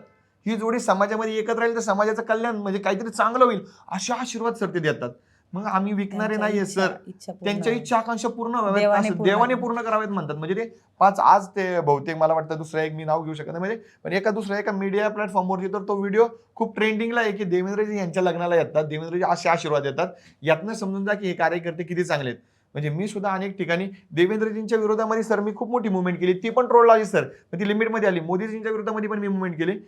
ही जोडी समाजामध्ये एकत्र राहील तर समाजाचं कल्याण म्हणजे काहीतरी चांगलं होईल असे आशीर्वाद सर ते देतात. मग आम्ही विकणारे नाहीये सर. त्यांच्या इच्छा आकांक्षा पूर्ण व्हाव्यात असं देवाने पूर्ण करावेत म्हणतात. म्हणजे ते 5 आज ते बहुतेक मला वाटतं दुसरं एक मी नाव घेऊ शकत नाही म्हणजे पण एका मीडिया प्लॅटफॉर्मवरती तर तो व्हिडिओ खूप ट्रेंडिंगला आहे की देवेंद्रजी यांच्या लग्नाला येतात, देवेंद्रजी असे आशीर्वाद देतात. यातनं समजून जा की हे कार्यकर्ते किती चांगले आहेत. म्हणजे मी सुद्धा अनेक ठिकाणी देवेंद्रजींच्या विरोधामध्ये सर मी खूप मोठी मुवमेंट केली. ती पण ट्रोल आली सर, पण ती लिमिटमध्ये आली. मोदीजींच्या विरोधामध्ये पण मी मुवमेंट केली.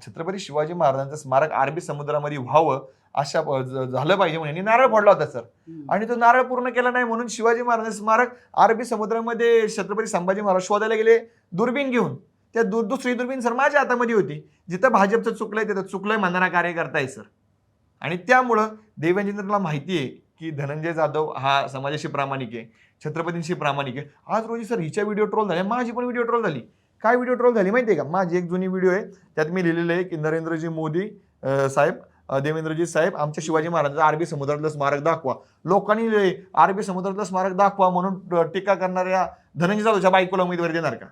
छत्रपती शिवाजी महाराजांचं स्मारक अरबी समुद्रामध्ये व्हावं अशा झालं पाहिजे म्हणून नारळ फोडला होता सर. आणि तो नारळ पूर्ण केला नाही म्हणून शिवाजी महाराजांचं स्मारक अरबी समुद्रामध्ये छत्रपती संभाजी महाराज शोधायला गेले दुर्बीण घेऊन. त्या दुसरी दुर्बीण सर माझ्या हातामध्ये होती. जिथं भाजपचं चुकलंय तिथं चुकलंय म्हणणारा कार्यकर्ता आहे सर. आणि त्यामुळं देवेंद्रला माहिती आहे की धनंजय जाधव हा समाजाशी प्रामाणिक आहे, छत्रपतींशी प्रामाणिक आहे. आज रोजी सर हिच्या व्हिडिओ ट्रोल झाल्या, माझी पण व्हिडिओ ट्रोल झाली. काय व्हिडिओ ट्रोल झाली माहिती आहे का? माझी एक जुनी व्हिडिओ आहे त्यात मी लिहिलेलं आहे की नरेंद्रजी मोदी साहेब, देवेंद्रजी साहेब आमच्या शिवाजी महाराजांचं अरबी समुद्रातलं स्मारक दाखवा. लोकांनी अरबी समुद्रातलं स्मारक दाखवा म्हणून टीका करणाऱ्या धनंजय जाधवच्या बायकोला उमेदवारी देणार का?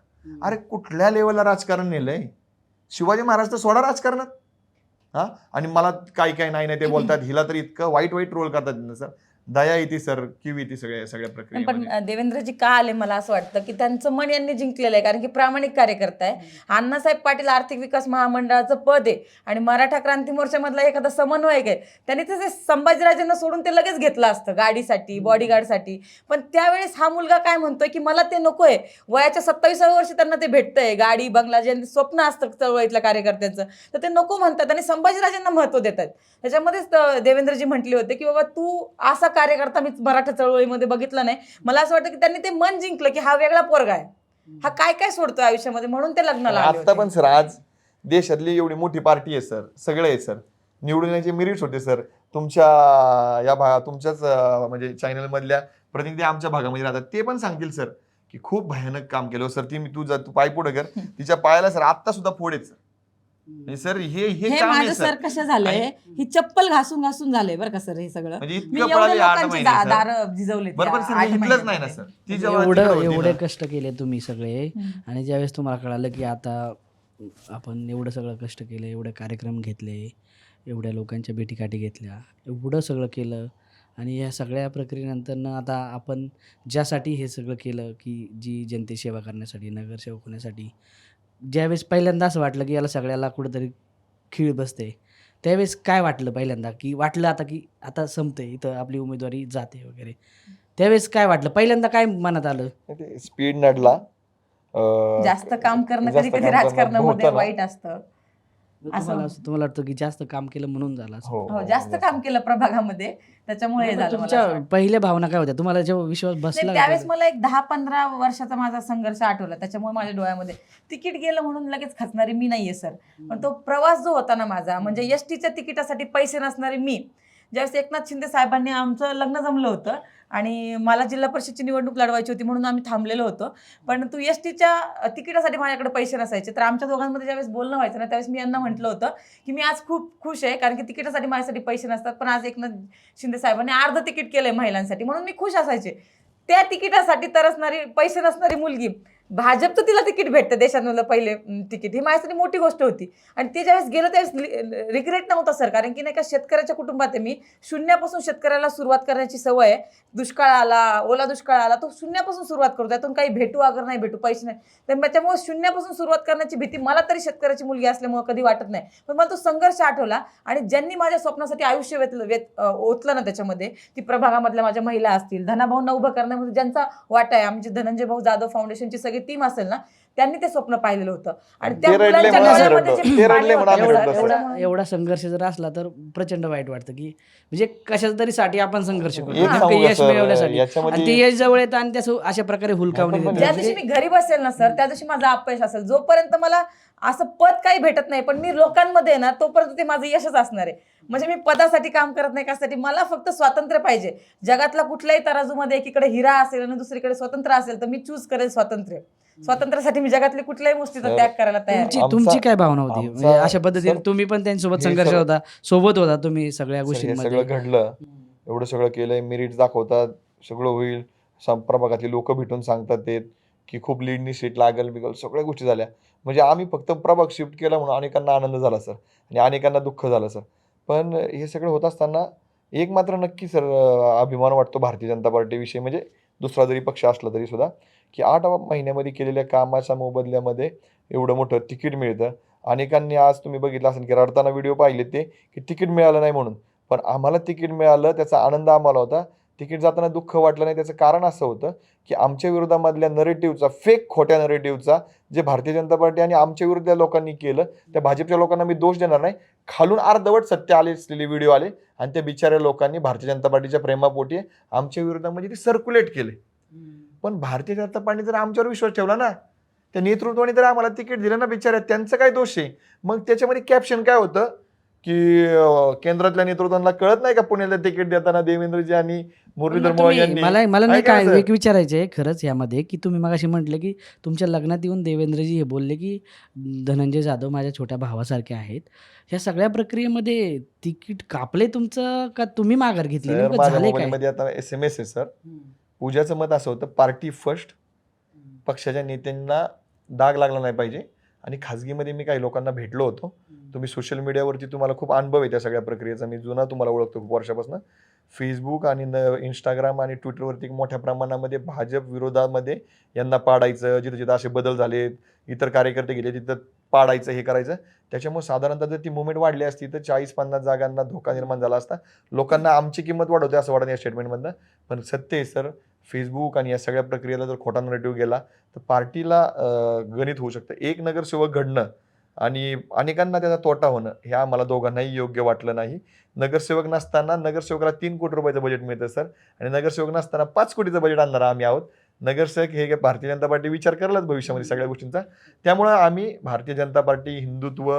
अरे कुठल्या लेवलला राजकारण नेलंय? शिवाजी महाराज तर सोडा राजकारणात. हा आणि मला काय काय नाही ते बोलतात, हिला तर इतकं वाईट ट्रोल करतात सर. दया येते सर, किव येते सगळ्या पण प्रक्रियेमध्ये. देवेंद्रजी का आले मला असं वाटतं की त्यांचं मन यांनी जिंकलेलं आहे, कारण की प्रामाणिक कार्यकर्ता आहे. अण्णासाहेब पाटील आर्थिक विकास महामंडळाचं पद आहे आणि मराठा क्रांती मोर्चामधला एखादा समन्वयक आहे. त्यांनी ते संभाजीराजांना सोडून ते लगेच घेतलं असतं गाडीसाठी, बॉडीगार्डसाठी. पण त्यावेळेस हा मुलगा काय म्हणतोय की मला ते नकोय. वयाच्या 27व्या वर्षी त्यांना ते भेटतंय, गाडी बंगला, जे स्वप्न असतं चळवळीतल्या कार्यकर्त्यांचं, तर ते नको म्हणतात आणि संभाजीराजांना महत्व देतात. त्याच्यामध्येच देवेंद्रजी म्हटले होते की बाबा तू असा कार्यकर्ता मी मराठा चळवळीमध्ये बघितला नाही. मला असं वाटतं की त्यांनी ते मन जिंकलं की हा वेगळा पोरगा आहे, हा काय काय सोडतोय आयुष्यामध्ये, म्हणून ते लग्नाला आले आता होते. पण सर आज देशातली एवढी मोठी पार्टी आहे सर, सगळे आहे सर, निवडून येण्याचे मेरिट्स होते सर. तुमच्या तुमच्याच म्हणजे चॅनल मधल्या प्रतिनिधी आमच्या भागामध्ये राहतात, ते पण सांगतील सर की खूप भयानक काम केलं सर. तू पाय पुढे कर, तिच्या पायाला सर आता सुद्धा फोड आहेत सर. म्हणजे सर हे हे काम माझं आहे सर सर. कसं झालंय, ही चप्पल घासून घासून झालंय बरं का सर हे सगळं. म्हणजे मी इतकं एवढ्या पळाले 8 लोकांची महिने सर. दार झिजवले बरोबर सर, हे इथलंच नाही ना सर, ती जेव्हा एवढं तिकडं होती एवढे ना, कष्ट केले तुम्ही सगळे, आणि ज्यावेळेस तुम्हाला कळालं की आता आपण एवढं सगळं कष्ट केलं, एवढे कार्यक्रम घेतले, एवढ्या लोकांच्या भेटीगाठी घेतल्या, एवढं सगळं केलं, आणि या सगळ्या प्रक्रियेनंतरनं आता आपण ज्यासाठी हे सगळं केलं की जी जनतेची सेवा करण्यासाठी, नगरसेवक होण्यासाठी, ज्यावेळेस पहिल्यांदा असं वाटलं की याला सगळ्याला कुठंतरी खीळ बसते, त्यावेळेस काय वाटलं पहिल्यांदा? की वाटलं आता की आता संपते, इथं आपली उमेदवारी जाते वगैरे, त्यावेळेस काय वाटलं पहिल्यांदा, काय मनात आलं? ते स्पीड नडला. जास्त काम करणं जास्त कधी कधी काम करणं राजकारणामध्ये होतं ना. वाईट असतं. तुम्हाला वाटतं की जास्त काम केलं म्हणून झालं असं? हो, जास्त काम केलं प्रभागामध्ये, त्याच्यामुळे हे मग झालं मला असं तुमच्या वाटतं. पहिल्या भावना काय होत्या? तुम्हाला जेव्हा विश्वास बसला नाही, का त्यावेळेस पहिलं? मला एक 10-15 वर्षाचा माझा संघर्ष आठवला, त्याच्यामुळे माझ्या डोळ्यामध्ये तिकीट गेलं म्हणून लगेच खचणारी मी नाहीये सर. पण तो प्रवास जो होता ना माझा, म्हणजे एसटीच्या तिकिटासाठी पैसे नसणारे मी, ज्यावेळेस एकनाथ शिंदे साहेबांनी आमचं लग्न जमलं होतं आणि मला जिल्हा परिषदची निवडणूक लढवायची होती म्हणून आम्ही थांबलेलो होतो, पण तू एसटीच्या तिकिटासाठी माझ्याकडे पैसे नसायचे. तर आमच्या दोघांमध्ये ज्यावेळेस बोलणं व्हायचं ना, त्यावेळेस मी यांना म्हटलं होतं की मी आज खूप खुश आहे, कारण की तिकिटासाठी माझ्यासाठी पैसे नसतात, पण आज एकनाथ शिंदे साहेबांनी अर्ध तिकीट केलंय महिलांसाठी, म्हणून मी खुश असायचे. त्या तिकिटासाठी तरसणारी, पैसे नसणारी मुलगी, भाजपचं तिला तिकीट भेटतं देशातलं पहिले तिकीट, ही माझ्यासाठी मोठी गोष्ट होती. आणि ते ज्यावेळेस गेलं त्यावेळेस रिग्रेट नव्हता सर, कारण की नाही का शेतकऱ्याच्या कुटुंबात आहे मी, शून्यापासून शेतकऱ्याला सुरुवात करण्याची सवय आहे. दुष्काळ आला, ओला दुष्काळ आला, तो शून्यापासून सुरुवात करतो, त्यातून काही भेटू अगर नाही भेटू, पैसे नाही, तर त्याच्यामुळे शून्यापासून सुरुवात करण्याची भीती मला तरी शेतकऱ्याची मुलगी असल्यामुळे कधी वाटत नाही. पण मला तो संघर्ष आठवला, आणि ज्यांनी माझ्या स्वप्नासाठी आयुष्य ओतलं ना त्याच्यामध्ये, ती प्रभागामधल्या माझ्या महिला असतील, धनाभाऊंना उभं करण्यामध्ये ज्यांचा वाटा आहे, आमची धनंजय भाऊ जाधव फाउंडेशनची सगळी टीम असेल ना, त्यांनी ते स्वप्न पाहिलेलं होतं. आणि त्या ते रडले मुलांच्या म्हणून आम्ही डोळ्यामध्ये रडलो. जे ते पाणी रडले म्हणून होतं आम्ही सर, रडलो, सर. त्याच्यामुळे- एवढा संघर्ष जर असला तर प्रचंड वाईट वाटतं, की म्हणजे कशाच्या तरी साठी आपण संघर्ष करतो, एक नेमकं सांगू का यश सर, मिळवण्यासाठी, याच्यामध्ये- आणि ते यश जवळ येतं आणि त्याचं अशा प्रकारे हुलकावणी पण देतं. ज्या म्हणजे दिवशी मी घरी बसेल ना सर, त्या दिवशी माझं अपयश असेल. जोपर्यंत मला असं पद काही भेटत नाही, पण मी लोकांमध्ये आहे ना, तोपर्यंत ते माझं यशच असणार आहे. म्हणजे मी पदासाठी काम करत नाही, कशासाठी, मला फक्त स्वातंत्र्य पाहिजे. जगातला कुठल्याही तराजूमध्ये एकीकडे हिरा असेल आणि दुसरीकडे स्वतंत्र असेल, तर मी चूज करेल स्वातंत्र्य. स्वातंत्र्यासाठी मी जगातली कुठल्याही गोष्टीचा त्याग करायला तयार आहे. तुमची काय भावना होती? आमचा- म्हणजे अशा पद्धतीने सर, तुम्ही पण त्यांच्यासोबत हे संघर्ष सगळं- होता, सोबत होता तुम्ही सगळ्या सर, हे गोष्टींमध्ये. सगळं घडलं, एवढं सगळं केलंय, मेरिट दाखवतात, सगळं होईल, प्रभागातली लोक भेटून सांगतात ते की खूप लीडनी सीट लागल बिगल, सगळ्या गोष्टी झाल्या. म्हणजे आम्ही फक्त प्रभाग शिफ्ट केला म्हणून अनेकांना आनंद झाला सर, आणि अनेकांना दुःख झालं सर. पण हे सगळं होत असताना एक मात्र नक्की सर अभिमान वाटतो भारतीय जनता पार्टीविषयी, म्हणजे दुसरा जरी पक्ष असला तरी सुद्धा, की 8 महिन्यामध्ये केलेल्या कामाच्या मोबदल्यामध्ये एवढं मोठं तिकीट मिळतं. अनेकांनी आज तुम्ही बघितलं असेल की रडताना व्हिडिओ पाहिले ते, की तिकीट मिळालं नाही म्हणून, पण आम्हाला तिकीट मिळालं त्याचा आनंद आम्हाला होता. तिकीट जाताना दुःख वाटलं नाही, त्याचं कारण असं होतं की आमच्या विरोधामधल्या नरेटिव्हचा, फेक खोट्या नरेटिव्हचा जे भारतीय जनता पार्टी आणि आमच्या विरुद्ध लोकांनी केलं, त्या भाजपच्या लोकांना मी दोष देणार नाही, खालून अर्धवट सत्य आले असलेले व्हिडिओ आले, आणि त्या बिचाऱ्या लोकांनी भारतीय जनता पार्टीच्या प्रेमापोटी आमच्या विरोधामध्ये ते सर्क्युलेट केले. पण भारतीय जनता पार्टीने जर आमच्यावर विश्वास ठेवला ना, त्या नेतृत्वाने जर आम्हाला तिकीट दिलं ना बिचाऱ्या, त्यांचं काय दोष आहे? मग त्याच्यामध्ये कॅप्शन काय होतं की केंद्रातल्या नेतृत्वाला कळत नाही का पुण्याला तिकीट देताना देवेंद्रजी आणि मुरलीधर मोहोळ यांनी? मला नाही ऐका ना काय सर. एक विचारायचंय खरंच यामध्ये, की तुम्ही मगाशी म्हटलं की तुमच्या लग्नात येऊन देवेंद्रजी हे बोलले की धनंजय जाधव माझ्या छोट्या भावासारखे आहेत. ह्या सगळ्या प्रक्रियेमध्ये तिकीट कापले तुमचं का तुम्ही माघार घेतली? सर, नेमकं माझ्या झालंय काय? मोबाईलमध्ये आता SMS आहे सर. पूजाचं मत असं होतं, पार्टी फर्स्ट, पक्षाच्या नेत्यांना दाग लागला नाही पाहिजे. आणि खाजगीमध्ये मी काही लोकांना भेटलो होतो. तुम्ही सोशल मीडियावरती तुम्हाला खूप अनुभव आहे त्या सगळ्या प्रक्रियेचा, मी जुना तुम्हाला ओळखतो खूप वर्षापासून. फेसबुक आणि इंस्टाग्राम आणि ट्विटरवरती एक मोठ्या प्रमाणामध्ये भाजप विरोधामध्ये यांना पाडायचं, जिथं जिथं असे बदल झालेत, इतर कार्यकर्ते गेले तिथं पाडायचं, हे करायचं. त्याच्यामुळे साधारणतः जर ती मुवमेंट वाढली असती तर 40-50 जागांना धोका निर्माण झाला असता. लोकांना आमची किंमत वाढवते असं वाटतं या स्टेटमेंटमधनं. पण सत्य आहे सर, फेसबुक आणि या सगळ्या प्रक्रियेला जर खोटा नरेटिव्ह गेला तर पार्टीला गणित होऊ शकतं. एक नगरसेवक घडणं आणि अनेकांना त्याचा तोटा होणं हे आम्हाला दोघांनाही योग्य वाटलं नाही. नगरसेवक नसताना नगरसेवकाला 3 कोटी रुपयाचं बजेट मिळतं सर आणि नगरसेवक नसताना 5 कोटीचं बजेट आणणार आम्ही आहोत. नगरसेवक हे काय भारतीय जनता पार्टी विचार करेलच भविष्यामध्ये सगळ्या गोष्टींचा. त्यामुळं आम्ही भारतीय जनता पार्टी, हिंदुत्व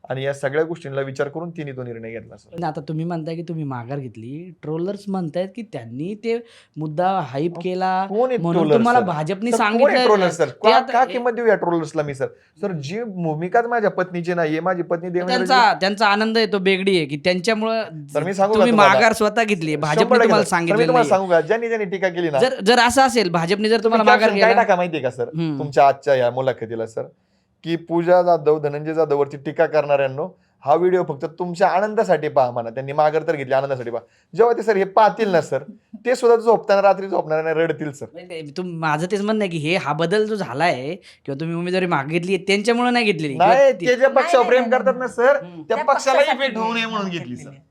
आणि या सगळ्या गोष्टींना विचार करून तिने तो निर्णय घेतला सर. पण आता तुम्ही म्हणताय की तुम्ही माघार घेतली. ट्रोलर्स म्हणतायत की त्यांनी ते मुद्दा हाईप केला कोण आहे म्हणून ट्रोलर तुम्हाला सर? भाजपनी सर, कोण आहे सांगितलं ट्रोलर सर? ते आता- का किंमत देऊ या ट्रोलर्सला मी सर? सर जी भूमिकाच माझ्या पत्नीची नाहीये, माझी पत्नी देवेंद्रजी त्यांचा आनंद आहे तो बेगडी आहे की त्यांच्यामुळे तर मी सांगू का तुम्ही तुम्हाला? माघार स्वतः घेतली. 100% भाजपने तुम्हाला सर. तर मी सांगितलं तुम्हाला नाही. सांगू का, ज्यांनी टीका केली ना, जर असं असेल भाजपने जर तुम्हाला तुम्ही माघार caption काय घ्यायला टाका माहितीये का सर हम्म. तुमच्या आजच्या या मुलाखतीला सर, की पूजा जाधव, धनंजय जाधव वरती टीका करणाऱ्यांनो हा व्हिडिओ फक्त तुमच्या आनंदासाठी पहा म्हणा. त्यांनी माघार तर घेतली आनंदासाठी पहा. जेव्हा ते सर हे पाहतील ना सर, ते सुद्धा झोपताना रात्री झोपणाऱ्यांना रडतील सर. माझं तेच म्हणणं आहे की हा बदल जो झालाय किंवा तुम्ही उमेदवारी मागितली त्यांच्यामुळे नाही घेतलेली नाही, किंवा ते ज्या पक्षावर नाही, प्रेम नाही, करतात ना सर, हम्म. त्या त्या पक्षाला पक्षासाठी इफेक्ट होऊ नये म्हणून नाही घेतली सर. घेतलेली.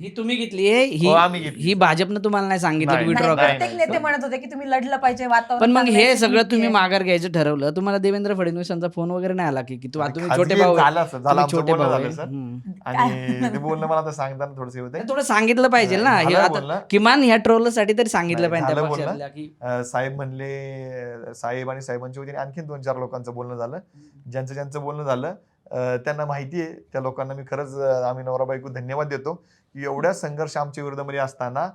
ही तुम्ही घेतली आहे हो, आम्ही घेतली. ही भाजपनं तुम्हाला नाही सांगितलं की नाही, विड्रॉ नाही, करा. नाही, प्रत्येक नेते म्हणत होते की तुम्ही लढलं पाहिजे, वातावरण पण मग चांगलं हे आहे, सगळं security तुम्ही आहे. माघार घ्यायचं ठरवलं. तुम्हाला देवेंद्र फडणवीसांचा फोन वगैरे नाही आला की तुम्ही खाजगी छोटे भाऊ आहे. झालं सर, झालं तुम्ही आमचं छोटे बोलणं भाऊ झालं आहे. सर. हम्म. आणि ते बोलणं मला आता सांगताना थोडंसं होते. थोडं सांगितलं पाहिजे ना हे झालं आता बोलणं. किमान ह्या ट्रोलसाठी तरी सांगितलं नाही, पाहिजे त्या झालं बोलणं. पक्षातल्या की साहेब म्हणले, साहेब आणि साहेबांच्या वतीने आणखीन 2-4 लोकांचं बोलणं झालं. ज्यांचं बोलणं झालं त्यांना माहिती आहे, त्या लोकांना मी खरंच आम्ही नवरा बायको धन्यवाद देतो की एवढ्या संघर्ष आमच्या विरोधामध्ये असताना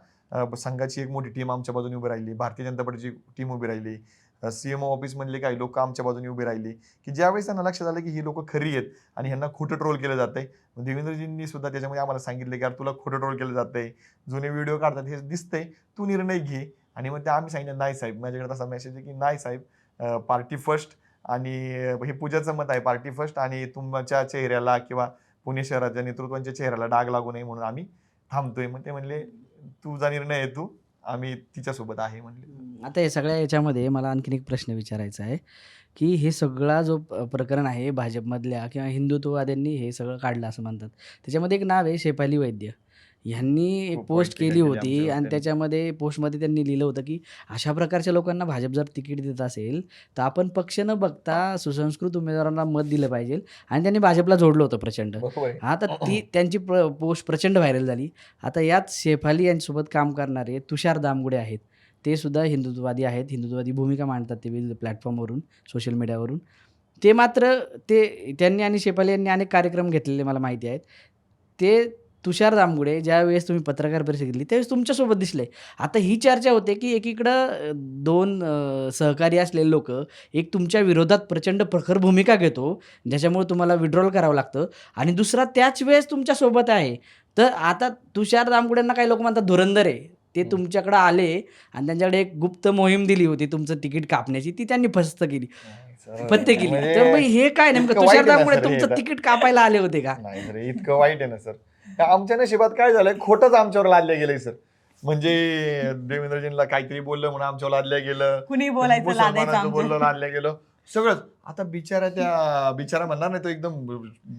संघाची एक मोठी टीम आमच्या बाजूने उभी राहिली, भारतीय जनता पार्टीची टीम उभी राहिली, सीएमओ ऑफिस मधले काही लोक आमच्या बाजूने उभी राहिली, की ज्यावेळेस त्यांना लक्षात आलं की ही लोक खरी आहेत आणि ह्यांना खोटं ट्रोल केलं जातंय. देवेंद्रजींनी सुद्धा त्याच्यामध्ये आम्हाला सांगितलं की यार तुला खोटं ट्रोल केलं जातंय, जुने व्हिडिओ काढतात हे दिसतंय, तू निर्णय घे. आणि मग ते आम्ही सांगितलं नाही साहेब, माझ्याकडे तसा मेसेज आहे की नाही साहेब, पार्टी फर्स्ट आणि हे पूजाचं मत आहे पार्टी फर्स्ट आणि तुमच्या चेहऱ्याला किंवा पुणे शहराच्या नेतृत्वाच्या चेहऱ्याला डाग लागू नये म्हणून आम्ही थांबतोय. मग ते म्हणले तुझा निर्णय आहे, तू आम्ही तिच्यासोबत आहे म्हणले. आता हे सगळ्या याच्यामध्ये मला आणखीन एक प्रश्न विचारायचा आहे की हे सगळा जो प्रकरण आहे भाजपमधल्या किंवा हिंदुत्ववाद्यांनी हे सगळं काढलं असं म्हणतात. त्याच्यामध्ये एक नाव आहे शेफाली वैद्य. ह्यांनी एक खूप पोस्ट वाईट टीका केली केली होती आमच्यावर आणि त्यांनी. त्याच्यामध्ये पोस्टमध्ये त्यांनी लिहिलं होतं की अशा प्रकारच्या लोकांना भाजप जर तिकीट देत असेल तर आपण पक्ष न बघता सुसंस्कृत उमेदवारांना मत दिलं पाहिजे आणि त्यांनी भाजपला जोडलं होतं प्रचंड. बरोबर आहे. आता ती त्यांची पोस्ट प्रचंड व्हायरल झाली. आता यात शेफाली यांच्यासोबत काम करणारे तुषार दामगुडे आहेत. ते सुद्धा हिंदुत्ववादी आहेत. हिंदुत्ववादी भूमिका मांडतात ते विविध प्लॅटफॉर्मवरून, सोशल मीडियावरून. ते मात्र त्यांनी आणि शेफाली यांनी अनेक कार्यक्रम घेतलेले मला माहिती आहेत. ते तुषार दामगुडे ज्यावेळेस तुम्ही पत्रकार परिषद घेतली त्यावेळेस तुमच्यासोबत दिसले. आता ही चर्चा होते की एकीकडं 2 सहकारी असलेले लोकं एक तुमच्या विरोधात प्रचंड प्रखर भूमिका घेतो, ज्याच्यामुळे तुम्हाला विड्रॉल करावं लागतं आणि दुसरा त्याच वेळेस तुमच्यासोबत आहे. तर आता तुषार दामगुडेंना काही लोक म्हणतात धुरंदर आहे. ते तुमच्याकडे आले आणि त्यांच्याकडे एक गुप्त मोहीम दिली होती तुमचं तिकीट कापण्याची, ती त्यांनी फस्त केली, फत्ते केली. म्हणजे तर मग हे काय नेमकं इतकं तुषार वाईट आहे ना दामगुडे सर हे तुमचं तर. तिकीट कापायला आले होते का? नाही सर, इतकं वाईट आहे ना सर. आमच्या नशिबात काय झालंय, खोटंच आमच्यावर लादलं गेलंय सर. म्हणजे देवेंद्रजींना काहीतरी बोललं म्हणून आमच्यावर लादलं गेलं, कुणी बोलायचं लादायचं मुसलमानाचं आमच्या. बोललं लादलं गेलं, सगळंच. आता बिचारा म्हणणार नाही, तो एकदम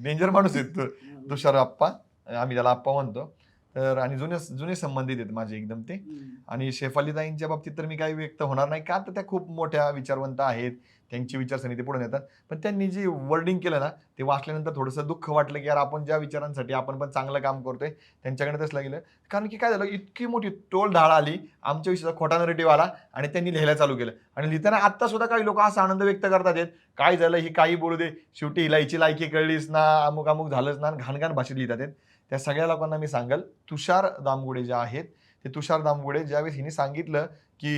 डेंजर माणूस आहे तो तुषार आप्पा, आम्ही त्याला आप्पा म्हणतो. तर आणि जुने संबंधित आहेत माझे एकदम ते. आणि शेफालीताईंच्या बाबतीत तर मी काही व्यक्त होणार नाही, का तर त्या खूप मोठ्या विचारवंत आहेत, त्यांची विचारसरणी ते पुढे नेतात. पण त्यांनी जी वर्डिंग केलं ना, ते वाचल्यानंतर थोडंसं दुःख वाटलं की यार आपण ज्या विचारांसाठी आपण पण चांगलं काम करतोय त्यांच्याकडे तसलं गेलं. कारण की काय झालं, इतकी मोठी टोळधाड आली, आमच्या विषयीचा खोटा नरेटिव्ह आला आणि त्यांनी लिहायला चालू केलं. आणि लिहिताना आत्ता सुद्धा काही लोक असा आनंद व्यक्त करतात आहेत, काय झालं ही काही बोलू दे, शेवटी हिला हिची लायकी कळलीच ना, अमुक अमुक झालंच ना, घाणघाण भाषेत लिहितात आहेत. त्या सगळ्या लोकांना मी सांगेल, तुषार दामगुडे जे आहेत ते तुषार दामगुडे ज्यावेळेस हिने सांगितलं की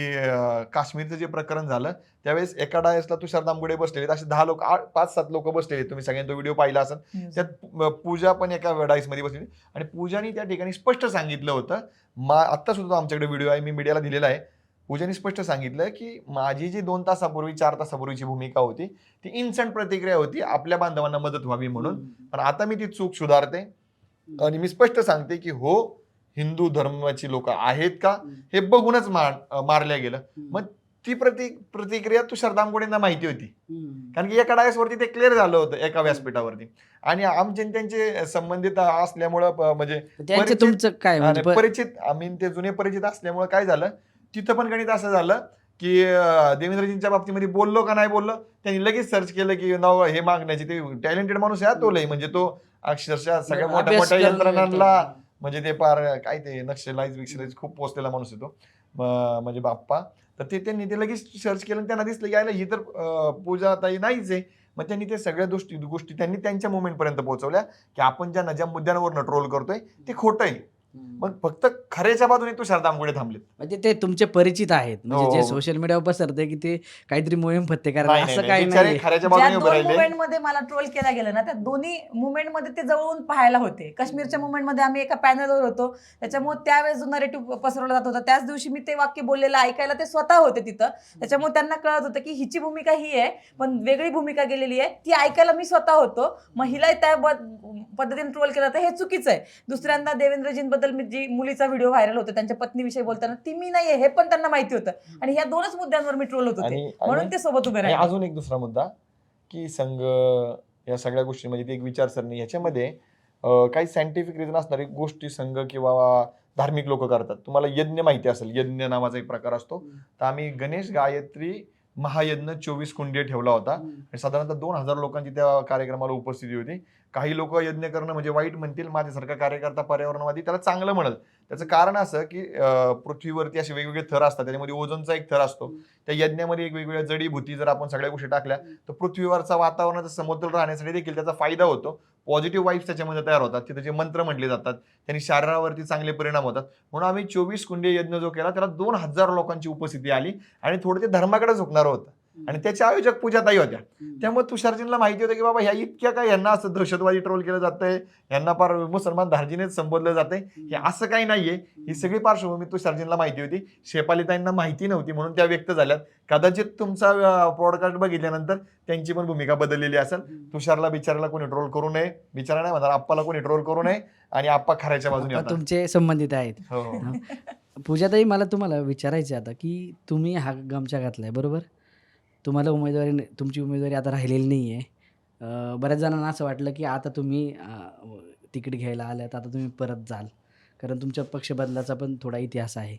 काश्मीरचं जे प्रकरण झालं त्यावेळेस एका डायसला तुषार दामगुडे बसलेले, असे 10 लोक 5-7 लोक बसलेले. तुम्ही सगळ्यांनी तो व्हिडिओ पाहिला असेल. त्यात पूजा पण एका डायसमध्ये बसलेली आणि पूजानी त्या ठिकाणी स्पष्ट सांगितलं होतं, आत्ता सुद्धा आमच्याकडे व्हिडिओ आहे, मी मीडियाला दिलेला आहे. पूजानी स्पष्ट सांगितलं की माझी जी 2 तासापूर्वी 4 तासापूर्वीची भूमिका होती ती इन्स्टंट प्रतिक्रिया होती, आपल्या बांधवांना मदत व्हावी म्हणून. पण आता मी ती चूक सुधारते आणि मी स्पष्ट सांगते की हो, हिंदू धर्माची लोक आहेत का हे बघूनच मारल्या गेलं. मग ती प्रतिक्रिया तुषार दामगोडेंना माहिती होती, कारण की एका डायसवरती ते क्लिअर झालं होतं एका व्यासपीठावरती. आणि आमचे आणि त्यांचे संबंधित असल्यामुळं म्हणजे त्यांचं तुमचं काय म्हणजे परिचित, आम्ही ते जुने परिचित असल्यामुळे काय झालं, तिथं पण गणित असं झालं की देवेंद्रजींच्या बाबतीमध्ये बोललो का नाही बोललो, त्यांनी लगेच सर्च केलं की नाव हे मागण्याचे, ते टॅलेंटेड माणूस आहे तो लय, म्हणजे तो अक्षरशः सगळ्या मोठ्या अभ्यास मोठ्या करून यंत्रणांना येतो. म्हणजे ते पार काय ते नक्षलाईज खूप पोचलेला माणूस आहे तो, म्हणजे बाप्पा. तर ते त्यांनी ते लगेच सर्च केलं आणि त्यांना दिसलं यायला ही तर पूजा ताई नाहीच आहे. मग त्यांनी ते सगळ्या गोष्टी त्यांनी त्यांच्या मुवमेंट पर्यंत पोहोचवल्या की आपण ज्या मुद्द्यांवर ट्रोल करतोय ते खोटं आहे. मग फक्त खऱ्याच्या बाजूने तुषार दामगोडे थांबलेत. म्हणजे ते तुमचे परिचित आहेत, म्हणजे जे हो. सोशल मीडियावर पसरते की ते काहीतरी मोहीम फत्ते नाही करायला, नाही असं नाही, काही बिचारे नाही. खऱ्याच्या ज्या बाजूने उभे 2 राहिले. मुवमेंटमध्ये मला ट्रोल केला गेलं ना, त्या दोन्ही मुवमेंटमध्ये ते जवळून पाहायला होते. काश्मीरच्या मुवमेंटमध्ये आम्ही एका पॅनलवर होतो, त्याच्यामुळे त्यावेळेस जो नरेटिव्ह पसरवला जात होता, त्याच दिवशी मी ते वाक्य बोललेलं ऐकायला ते स्वतः होते तिथं. त्याच्यामुळे त्यांना कळत होतं की हिची भूमिका ही आहे, पण वेगळी भूमिका गेलेली आहे, ती ऐकायला मी स्वतः होतो. महिलाही त्या पद्धतीने ट्रोल केला तर हे चुकीचं आहे. दुसऱ्यांदा देवेंद्रजींबद्दल जी मुलीचा व्हिडिओ व्हायरल होता त्यांच्या पत्नीविषयी बोलताना, ती मी नाहीये हे पण त्यांना माहिती होतं. आणि ह्या 2च मुद्द्यांवर मी ट्रोल होत होते, म्हणून ते सोबत उभे आणि राहिले. अजून एक दुसरा मुद्दा की संघ या सगळ्या गोष्टी म्हणजे ती एक विचारसरणी, ह्याच्यामध्ये काही सायंटिफिक रिझन असणारी गोष्टी संघ किंवा धार्मिक लोक करतात. तुम्हाला यज्ञ माहिती असेल, यज्ञ नावाचा एक प्रकार असतो. तर आम्ही गणेश गायत्री महायज्ञ 24 कुंडे ठेवला होता आणि साधारणतः 2000 लोकांची त्या कार्यक्रमाला उपस्थिती होती. काही लोक यज्ञ करणं म्हणजे वाईट म्हणतील, माझ्यासारखा कार्यकर्ता पर्यावरणवादी त्याला चांगलं म्हणल. त्याचं कारण असं की पृथ्वीवरती असे वेगवेगळे थर असतात, त्याच्यामध्ये ओझोनचा एक थर असतो. त्या यज्ञामध्ये एक वेगवेगळ्या जडीबुटी जर आपण सगळ्या गोष्टी टाकल्या तर पृथ्वीवरचा वातावरणाचा समतोल राहण्यासाठी देखील त्याचा फायदा होतो. पॉझिटिव्ह वाईब्स त्याच्यामध्ये तयार होतात, तिथे जे मंत्र म्हटले जातात त्यांनी शरीरावरती चांगले परिणाम होतात. म्हणून आम्ही 24 कुंडे यज्ञ जो केला त्याला 2000 लोकांची उपस्थिती आली आणि थोडं ते धर्माकडे झुकणार होतं. आणि त्याचे आयोजक पूजाताई होत्या. त्यामुळे तुषारजींना माहिती होतं की बाबा ह्या इतक्या काय, यांना असं दहशतवादी ट्रोल केलं जातंय, यांना फार मुसलमान धार्जिनेच संबोधलं जातंय, हे असं काही नाहीये. ही सगळी पार्श्वभूमी तुषारजींना माहिती होती. शेफालीताईंना माहिती नव्हती म्हणून त्या व्यक्त झाल्यात. कदाचित तुमचा पॉडकास्ट बघितल्यानंतर त्यांची पण भूमिका बदललेली असेल. तुषारला बिचाराला कोणी ट्रोल करू नये, बिचारा नाही म्हणणार, आप्पाला कोणी ट्रोल करू नये, आणि आप्पा खऱ्याच्या बाजूने आपण होता. तुमचे संबंधित आहेत. हो, हो. पूजाताई, मला तुम्हाला विचारायचं आहे आता की तुम्ही हा गमछा घातलाय, बरोबर? तुम्हाला तुमची उमेदवारी आता राहिलेली नाही आहे. बऱ्याच जणांना असं वाटलं की आता तुम्ही तिकीट घ्यायला आल्यात, आता तुम्ही परत जाल, कारण तुमच्या पक्ष बदलाचा पण थोडा इतिहास आहे.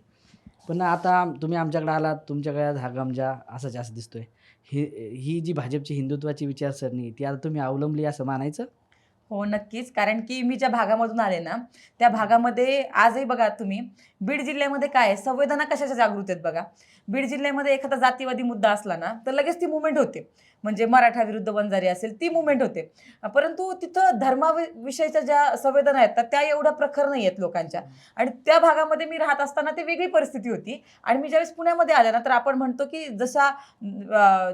पण आता तुम्ही आमच्याकडे आलात, तुमच्या गळ्यात हा गमछा असा जास्त दिसतोय. ही जी भाजपची हिंदुत्वाची विचारसरणी ती आता तुम्ही अवलंबली असं मानायचं? हो, नक्कीच. कारण की मी ज्या भागामधून आले ना, त्या भागामध्ये आजही बघा तुम्ही, बीड जिल्ह्यामध्ये काय आहे, संवेदना कशाच्या जागृत आहेत बघा. बीड जिल्ह्यामध्ये एखादा जातीवादी मुद्दा असला ना, तर लगेच ती मुवमेंट होते. म्हणजे मराठा विरुद्ध वंजारी असेल, ती मुवमेंट होते. परंतु तिथं धर्माविषयीच्या ज्या संवेदना आहेत, तर त्या एवढ्या प्रखर नाही आहेत लोकांच्या. आणि त्या भागामध्ये मी राहत असताना ती वेगळी परिस्थिती होती. आणि मी ज्यावेळेस पुण्यामध्ये आले ना, तर आपण म्हणतो की जसा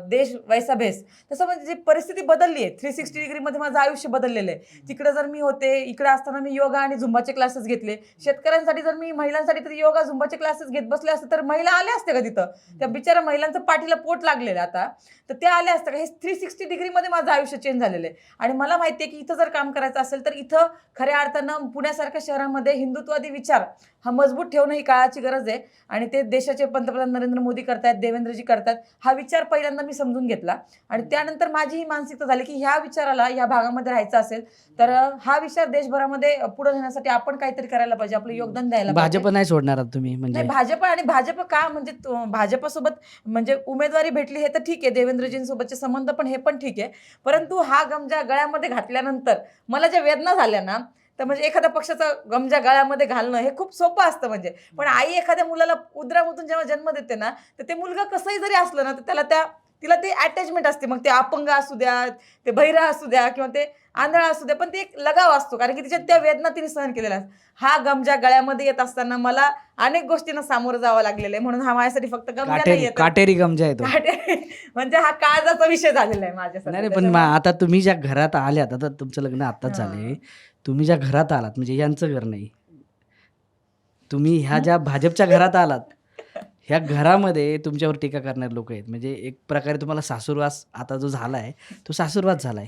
देश वैसा भेस, तसं म्हणजे जी परिस्थिती बदलली आहे. 360 डिग्रीमध्ये माझं आयुष्य बदललेलं आहे. तिकडे जर मी होते, इकडे असताना मी योगा आणि झुंबाचे क्लासेस घेतले. शेतकऱ्यांसाठी जर मी महिलांसाठी तरी योगा झुंबाचे क्लासेस घेत बसले असते तर महिला आल्या असते का तिथं? त्या बिचारा महिलांचं पाठीला पोट लागलेलं आता, तर त्या आल्या असत्या का? हे 360 डिग्रीमध्ये माझं आयुष्य चेंज झालेलं आहे. आणि मला माहिती आहे की इथं जर काम करायचं असेल तर इथं खऱ्या अर्थानं पुण्यासारख्या शहरामध्ये हिंदुत्वादी विचार हा मजबूत ठेवणं ही काळाची गरज आहे. आणि ते देशाचे पंतप्रधान नरेंद्र मोदी करतायत, देवेंद्रजी करतात. हा विचार पहिल्यांदा मी समजून घेतला आणि त्यानंतर माझी ही मानसिकता झाली की ह्या विचाराला या भागामध्ये राहायचं असेल तर हा विचार देशभरामध्ये पुढे नेण्यासाठी आपण काहीतरी करायला पाहिजे, आपलं योगदान द्यायला पाहिजे. भाजप नाही सोडणार आहात तुम्ही म्हणजे? नाही, भाजप का म्हणजे भाजपसोबत म्हणजे उमेदवारी भेटली हे तर ठीक आहे, देवेंद्रजींसोबतचे संबंध पण हे पण ठीक आहे. परंतु हा गमजा गळ्यामध्ये घातल्यानंतर मला ज्या वेदना झाल्या ना, तर म्हणजे एखाद्या पक्षाचा गमजा गळ्यामध्ये घालणं हे खूप सोपं असतं म्हणजे. पण आई एखाद्या मुलाला उदरामधून जेव्हा जन्म देते ना, तर ते मुलगा कसंही जरी असलं ना, तर तिला ते अटॅचमेंट असते. मग ते अपंग असू द्या, ते बहिरा असू द्या किंवा ते आंधळा असू द्या, पण ते एक लगाव असतो कारण की तिच्यात त्या वेदना तिने सहन केलेल्या असतात. हा गमजा गळ्यामध्ये येत असताना मला अनेक गोष्टींना सामोरं जावं लागलेलं आहे. म्हणून हा माझ्यासाठी फक्त गमजा नाही येत, काटेरी गमजा आहे तो. म्हणजे हा काळजाचा विषय झालेला आहे माझ्यासाठी. नाही, पण आता तुम्ही ज्या घरात आल्यात, आता तुमचं लग्न आत्ताच झालंय, तुम्ही ज्या घरात आलात म्हणजे यांचं घर नाही, तुम्ही ह्या ज्या भाजपच्या घरात आलात, ह्या घरामध्ये तुमच्यावर टीका करणारे लोक आहेत. म्हणजे एक प्रकारे तुम्हाला सासूरवास आता जो झालाय तो सासूरवास झालाय.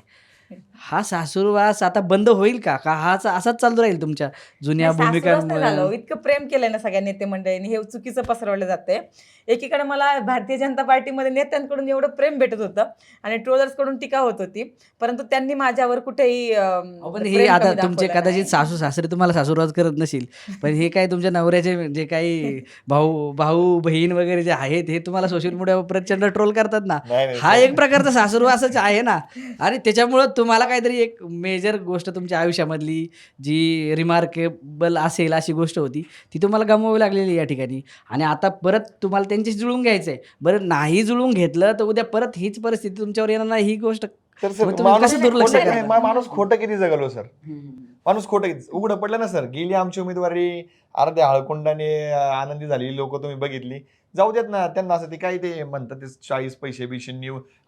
हा सासूरवास आता बंद होईल का? का हाच असाच चालू राहील तुमच्या जुन्या नाही, सासूरवास नाही झालं. भूमिकांमुळे? इतकं प्रेम केलंय ना सगळ्या नेते मंडळींनी, हे चुकीचं पसरवलं जातंय. एकीकडे मला भारतीय जनता पार्टीमध्ये नेत्यांकडून एवढं प्रेम भेटत होतं आणि ट्रोलर्सकडून टीका होत होती. परंतु त्यांनी माझ्यावर कुठेही पण हे प्रेम आता कमी तुमचे दाखवलं कदाचित नाही. सासू-सासरे तुम्हाला सासूरवास करत नसतील. पण हे काय तुमच्या नवऱ्याचे जे काही भाऊ, बहीण वगैरे जे आहेत, हे तुम्हाला सोशल मीडियावर प्रचंड ट्रोल करतात ना. नाही नाही हा सर. एक प्रकारचा सासूरवासच आहे ना. आणि त्याच्यामुळं तुम्हाला काहीतरी एक मेजर गोष्ट तुमच्या आयुष्यामधली जी रिमार्केबल असेल अशी गोष्ट होती, ती तुम्हाला गमवावी लागलेली या ठिकाणी. आणि आता परत तुम्हाला त्यांच्याशी जुळवून घ्यायचं आहे. बरं नाही जुळवून घेतलं, तर उद्या परत हीच परिस्थिती तुमच्यावर येणार नाही, ही गोष्ट तर सर मग तुम्ही कसं दुर्लक्ष खोटं करता? नाही, माणूस खोटं किती जगल हो सर. माणूस खोटं किती उघडं पडलं ना सर. गेली आमची उमेदवारी अर्ध्या हळकुंडाने आनंदी झालेली लोक तुम्ही बघितली. जाऊ देत ना त्यांना, असं ते काय ते म्हणतात ते 40 पैसे बिशे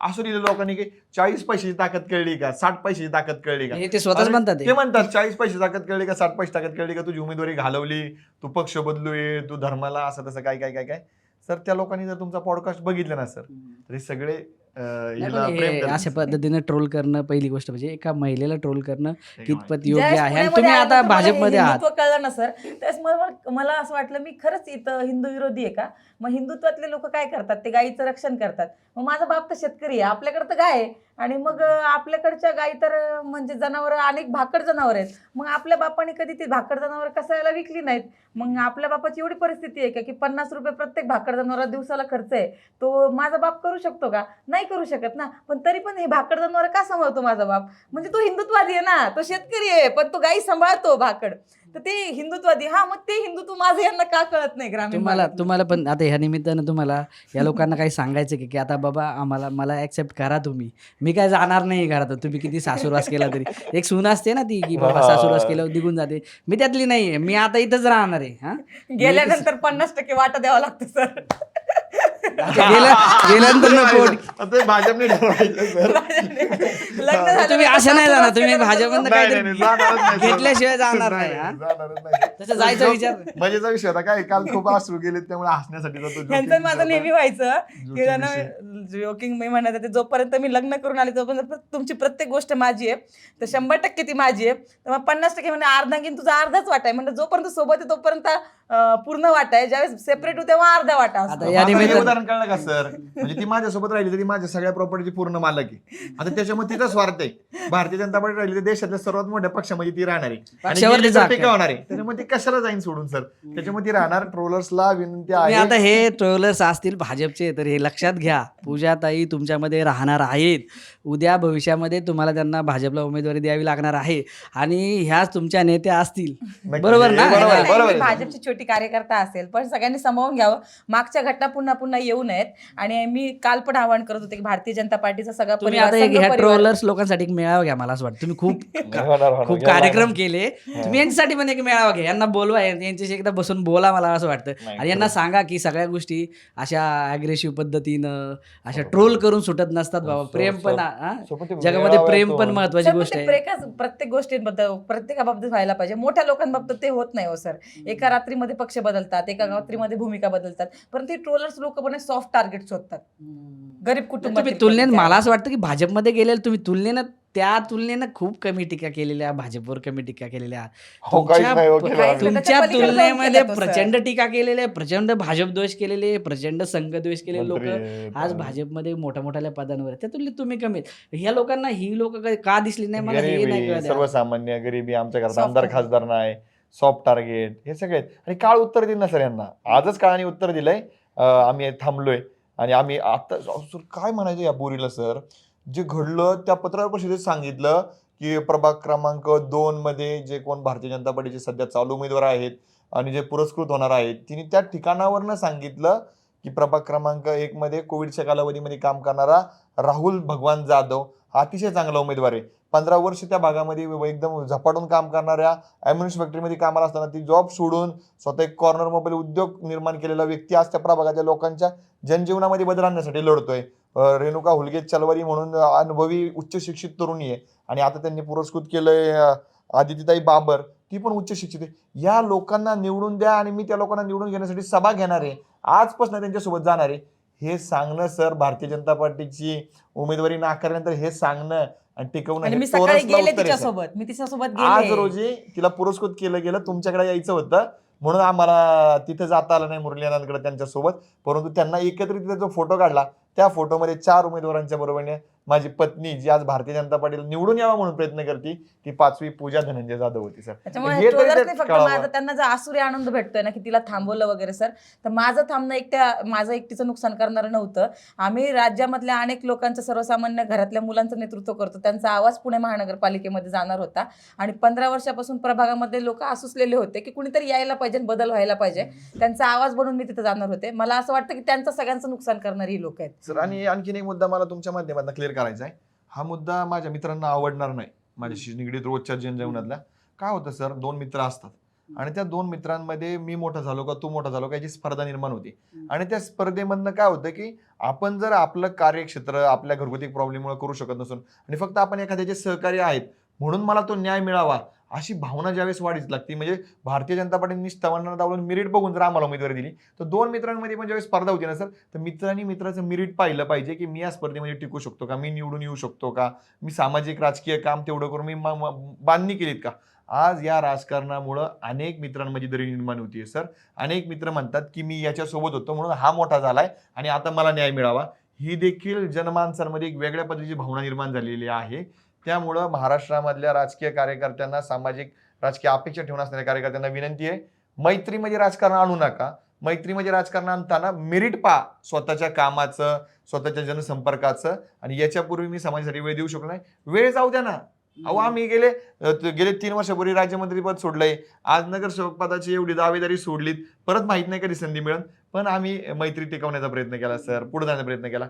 असू दिले लोकांनी, की 40 पैशाची ताकद कळली का, 60 पैशाची ताकद कळली का. हे ते स्वतःच अरे, म्हणतात ते म्हणतात 40 पैसे ताकद कळली का, 60 पैसे ताकद कळली का, तुझी उमेदवारी घालवली, तू पक्ष बदलूये, तू धर्माला असं तसं काय काय काय काय. सर त्या लोकांनी जर तुमचा पॉडकास्ट बघितला ना सर, तर हे सगळे नाही, हिला पण प्रेम हे करतात. अशा पद्धतीनं ट्रोल करणं पहिली गोष्ट म्हणजे एका महिलेला ट्रोल करणं कितपत योग्य ज्यावेळेस आहे. आणि पुण्यामध्ये तुम्ही आलं आता तर मला हे भाजपमध्ये आहात. हिंदुत्व कळलं ना सर, त्यावेळेस मला असं वाटलं मी खरंच इथं हिंदू विरोधी आहे का. मग हिंदुत्वातले लोक काय करतात, ते गायीचं रक्षण करतात. मग माझा बाप तर शेतकरी आहे, आपल्याकडे तर गाय आहे. आणि मग आपल्याकडच्या गायी तर म्हणजे जनावर अनेक भाकड जनावर आहेत. मग आपल्या बापाने कधी ती भाकड जनावर कसायला विकली नाहीत. मग आपल्या बापाची एवढी परिस्थिती आहे का की 50 रुपये प्रत्येक भाकड जनावराला दिवसाला खर्च आहे, तो माझा बाप करू शकतो का? नाही करू शकत ना. पण तरी पण हे भाकड जनावर का सांभाळतो माझा बाप? म्हणजे तो हिंदुत्वादी आहे ना, तो शेतकरी आहे पण तो गायी सांभाळतो भाकड. तर ते हिंदुत्वादी. हा, मग ते हिंदुत्व माझं यांना का कळत नाही ग्रामीण भागातलं? तुम्हाला पण आता ह्या निमित्तानं तुम्हाला या लोकांना काही सांगायचं की आता बाबा मला ऍक्सेप्ट करा तुम्ही. मी काय जाणार नाही घरातून, तुम्ही किती सासूरवास केला तरी. एक सून असते ना ती, की बाबा सासूरवास केल्यावर निघून जाते. मी त्यातली नाहीये. मी आता इथंच राहणार आहे. हा गेल्यानंतर 50% वाटा द्यावा लागतो सर. गेल्यानंतर नको. ते भाजपने ठरवायचं सर. लग्न झालं तुम्ही नंतर अशा नाही जाणार, सासूरवास तुम्ही केल्यानंतर भाजपमधनं नाही, नाही, नाही, जाणारच नाही, काहीतरी सर. घेतल्याशिवाय जाणार नाही, नाही. हा? जाणारच नाही. तसं जायचा विचार. मजेचा विषय होता काय, काल खूप आसरू गेले त्यामुळे हसण्यासाठी जातो. ह्यांचं माझं नेहमी व्हायचं की जोकिंग त्यांना जोकिंग मी म्हणत होते, जोपर्यंत मी लग्न करून आले तोपर्यंत तुमची प्रत्येक गोष्ट माझी आहे, तर 100% ती माझी आहे. तर मग 50% म्हणजे अर्धांगीन तुझा अर्धाच वाटा आहे. म्हणजे जोपर्यंत सोबत आहे तोपर्यंत पूर्ण वाटा आहे, ज्यावेळेस सेपरेट होते तेव्हा अर्धा वाटा असतो. आता या निमित्तानं- उदाहरण कळलं का सर, म्हणजे ती माझ्यासोबत राहिली तरी माझ्या सगळ्या प्रॉपर्टीची पूर्ण मालक आहे. आता त्याच्यामुळे तिचा स्वार्थ आहे. भारतीय जनता पार्टी राहिली तर देशातल्या सर्वात मोठ्या पक्षामध्ये ती राहणार आहे आणि पक्षावर गेली तिचा तर हक्क आहे. टिकावणार आहे. त्याच्यामुळे ती कशाला जाईन सोडून सर, त्याच्यामुळे ती राहणार. ट्रोलर्सला विनंती तुम्ही आहे. आता हे ट्रोलर्स असतील भाजपचे, तर हे लक्षात घ्या. पूजाताई तुमच्यामध्ये राहणार आहेत. उद्या भविष्यामध्ये तुम्हाला त्यांना भाजपला उमेदवारी द्यावी लागणार आहे आणि ह्याच तुमच्या नेत्या असतील. नक्की. बरोबर ना? बरोबर आहे, नाही, बरोबर मी आहे. भाजपची छोटी कार्यकर्ता असेल, पण सगळ्यांनी सामावून घ्यावं. मागच्या घटना पुन्हा पुन्हा येऊ नयेत. आणि मी काल पण आवाहन करत होते की भारतीय जनता पार्टीचा सगळा तुम्ही परिवार, आता एक ह्या संघ परिवार- ट्रोलर्स लोकांसाठी एक मेळावा घ्या. मला असं वाटतं तुम्ही खूप होणार. खूप कार्यक्रम केले. तुम्ही यांच्यासाठी पण एक मेळावा घ्या. यांना बोलवा, यांच्याशी एकदा बसून बोला. मला असं वाटतं. नाही, आणि यांना सांगा की सगळ्या गोष्टी अशा अग्रेसिव्ह पद्धतीनं अशा ट्रोल करून सुटत नसतात बाबा. प्रेम पण जगामध्ये प्रेम पण महत्वाची सर, पण गोष्ट ते आहे. प्रत्येक गोष्टींबद्दल प्रत्येकाबाबतीत व्हायला पाहिजे. मोठ्या लोकांबाबतीत ते होत नाही हो सर. एका रात्रीमध्ये पक्ष बदलतात, एका रात्रीमध्ये भूमिका बदलतात. परंतु हे ट्रोलर्स लोक पण सॉफ्ट टार्गेट शोधतात गरीब तुम्ही कुटुंबातील. तुलनेत मला असं वाटतं की भाजपमध्ये गेलेलं तुम्ही त्या तुलनेनं खूप कमी टीका केलेल्या, भाजपवर कमी टीका केलेल्या. हो, काहीच नाही हो केलं आम्ही. तुमच्या त्याच्या पलीकडे जाऊन तुलनेमध्ये केलं तो, सर. प्रचंड टीका केलेले, प्रचंड भाजप द्वेष केलेले, प्रचंड संघ द्वेष केलेले लोक मंत्री आहेत, आज भाजपमध्ये मोठ्या मोठ्या पदांवर आहेत. त्या तुलनेत तुम्ही कमी आहेत. ह्या लोकांना ही लोक का दिसली नाही मला हे नाही गरिबी, कळत आहे. सर्वसामान्य गरिबी, आमच्या घरात Soft आमदार target. खासदार नाही, सॉफ्ट टार्गेट, हे सगळे आहेत. आणि काळ उत्तर दिलं ना सर यांना. आजच काळाने उत्तर दिलंय. आम्ही थांबलोय आणि आम्ही आता सर काय म्हणायचं या पोरीला सर, जे घडलं त्या पत्रकार परिषदेत सांगितलं की प्रभाग क्रमांक 2 मध्ये जे कोण भारतीय जनता पार्टीचे सध्या चालू उमेदवार आहेत आणि जे पुरस्कृत होणार आहेत, तिने त्या ठिकाणावरनं सांगितलं की प्रभाग क्रमांक 1 मध्ये कोविडच्या कालावधीमध्ये काम करणारा राहुल भगवान जाधव हा अतिशय चांगला उमेदवार आहे. 15 वर्ष त्या भागामध्ये एकदम झपाटून काम करणाऱ्या ॲम्युनिशन फॅक्टरीमध्ये कामाला असताना ती जॉब सोडून स्वतः एक कॉर्नर मोबाईल उद्योग निर्माण केलेला व्यक्ती आज त्या प्रभागाच्या लोकांच्या जनजीवनामध्ये बदल आणण्यासाठी लढतोय. रेणुका हुलगे चलवारी म्हणून अनुभवी उच्च शिक्षित तरुणी आहे आणि आता त्यांनी पुरस्कृत केलंय आदितीताई बाबर, ती पण उच्च शिक्षित आहे. या लोकांना निवडून द्या आणि मी त्या लोकांना निवडून घेण्यासाठी सभा घेणार आहे, आजपासून त्यांच्यासोबत जाणार आहे. हे सांगणं सर, भारतीय जनता पार्टीची उमेदवारी नाकारल्यानंतर हे सांगणं आणि टिकवणं आणि हे मी सकाळी तोरच गेले लवकर आहे, सर. तिच्यासोबत, मी तिच्यासोबत आज गेले. रोजी तिला पुरस्कृत केलं गेलं, तुमच्याकडे यायचं होतं म्हणून आम्हाला तिथे जाता आलं नाही मुरलीधरांकडे त्यांच्यासोबत. परंतु त्यांना एकत्रित तिथे जो फोटो काढला त्या फोटोमध्ये 4 उमेदवारांच्या बरोबरीने माझी पत्नी, जी आज भारतीय जनता पार्टीला निवडून यावा म्हणून प्रयत्न करते, ती 5वी पूजा धनंजय जाधव होती सर. त्याच्यामुळे हे तरी ट्रोलर्सने त्यात फक्त कळावं. माझं त्यांना जो आसुरी आनंद भेटतोय ना की तिला थांबवलं वगैरे सर, तर माझं थांबणं माझं एकटीचं नुकसान करणारं नव्हतं. आम्ही राज्यामधल्या अनेक लोकांचं, सर्वसामान्य घरातल्या मुलांचं नेतृत्व करतो. त्यांचा आवाज पुणे महानगरपालिकेमध्ये जाणार होता आणि 15 वर्षापासून प्रभागामध्ये लोक आसुसलेले होते की कुणीतरी यायला पाहिजे, बदल व्हायला पाहिजे. त्यांचा आवाज बनवून मी तिथे जाणार होते. मला असं वाटतं की त्यांचं सगळ्यांचं नुकसान करणारी ही लोक आहेत. सर, आणि आणखीन एक मुद्दा मला तुमच्या माध्यमातून क्लिअर करायचा आहे. हा मुद्दा माझ्या मित्रांना आवडणार नाही, माझ्याशी निगडीत रोजच्या जनजीवनातला. काय होतं सर, 2 मित्र असतात आणि त्या 2 मित्रांमध्ये मी मोठा झालो का तू मोठा झालो का याची स्पर्धा निर्माण होती. आणि त्या स्पर्धेमधनं काय होतं की आपण जर आपलं कार्यक्षेत्र आपल्या घरगुती प्रॉब्लेममुळे करू शकत नसून आणि फक्त आपण एखाद्याचे सहकारी आहेत म्हणून मला तो न्याय मिळावा अशी भावना ज्यावेळेस वाढीच लागते. म्हणजे भारतीय जनता पार्टीने तवांना दावून मेरिट बघून जर आम्हाला उमेदवारी दिली तर 2 मित्रांमध्ये पण ज्यावेळेस स्पर्धा होती ना सर, तर मित्रांनी मित्राचं मेरिट पाहिलं पाहिजे की मी या स्पर्धेमध्ये टिकू शकतो का, मी निवडून येऊ शकतो का, मी सामाजिक राजकीय काम तेवढं करून मी बांधणी केलीत का. आज या राजकारणामुळं अनेक मित्रांमध्ये दरी निर्माण होतीये सर. अनेक मित्र म्हणतात की मी याच्यासोबत होतो म्हणून हा मोठा झालाय आणि आता मला न्याय मिळावा. ही देखील जनमानसांमध्ये एक वेगळ्या पद्धतीची भावना निर्माण झालेली आहे. त्यामुळं महाराष्ट्रामधल्या राजकीय कार्यकर्त्यांना, सामाजिक राजकीय अपेक्षा ठेवून असणाऱ्या कार्यकर्त्यांना विनंती आहे, मैत्रीमध्ये राजकारण आणू नका. मैत्रीमध्ये राजकारण आणताना मेरिट पहा, स्वतःच्या कामाचं, स्वतःच्या जनसंपर्काचं. आणि याच्यापूर्वी मी समाजासाठी वेळ देऊ शकलो नाही, वेळ जाऊ द्या ना. अहो, आम्ही गेले 3 वर्षापूर्वी राज्यमंत्रीपद सोडलंय, आज नगरसेवक पदाची एवढी दावेदारी सोडलीत, परत माहित नाही कधी संधी मिळेल, पण आम्ही मैत्री टिकवण्याचा प्रयत्न केला सर, पुढे जाण्याचा प्रयत्न केला.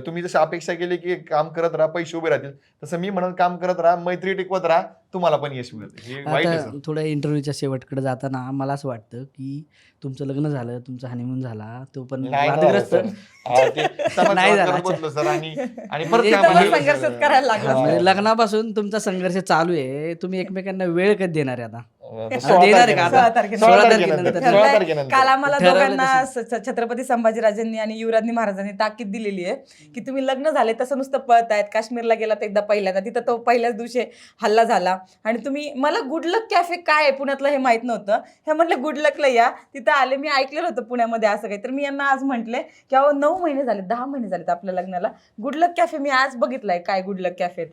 तुम्ही जसं अपेक्षा केली की काम करत राहा, पैसे उभे राहतील, तसं मी म्हणून काम करत राहा, मैत्री टिकवत राहा, तुम्हाला पण यश मिळेल. हे वाईट आहे आता सर. थोड्या इंटरव्ह्यूच्या शेवटकडे जाताना मला असं वाटतं की तुमचं लग्न झालं, तुमचा हनीमून झाला, तो पण नाही ना वादग्रस्त सर. ते समाज नाही झाला. वादग्रस्त बोललो सर. आणि परत म्हणजे काय इथं पण म्हणलं संघर्षच सर? करायला लागला. हा, म्हणजे हा. लग्नापासून तुमचा संघर्ष चालू आहे. तुम्ही एकमेकांना वेळ कधी देणार आहे आता? 16 देणार आहे का तारखेनंतर. आता? 16 तारखेनंतर. 16 तारखेनंतर. तारखेनंतर. 16 तारखेनंतर. काल आम्हाला ठरवलं दोघांना छत्रपती संभाजीराजांनी आणि युवराजनी महाराजांनी ताकीद दिलेली आहे की तुम्ही लग्न झाले तसं नुसतं पळतायत. काश्मीरला गेला तर एकदा पहिल्यांदा, तिथं तो पहिल्याच दिवशी हल्ला झाला आणि तुम्ही, मला गुड लक कॅफे काय आहे पुण्यातलं हे माहित नव्हतं. हे म्हटलं गुड लकला या, तिथं आले. मी ऐकलेलं होतं पुण्यामध्ये असं काही, तर मी यांना आज म्हटले की अहो 9 महिने झाले, 10 महिने झालेत आपल्या लग्नाला, गुड लक कॅफे मी आज बघितलंय काय गुड लक कॅफे.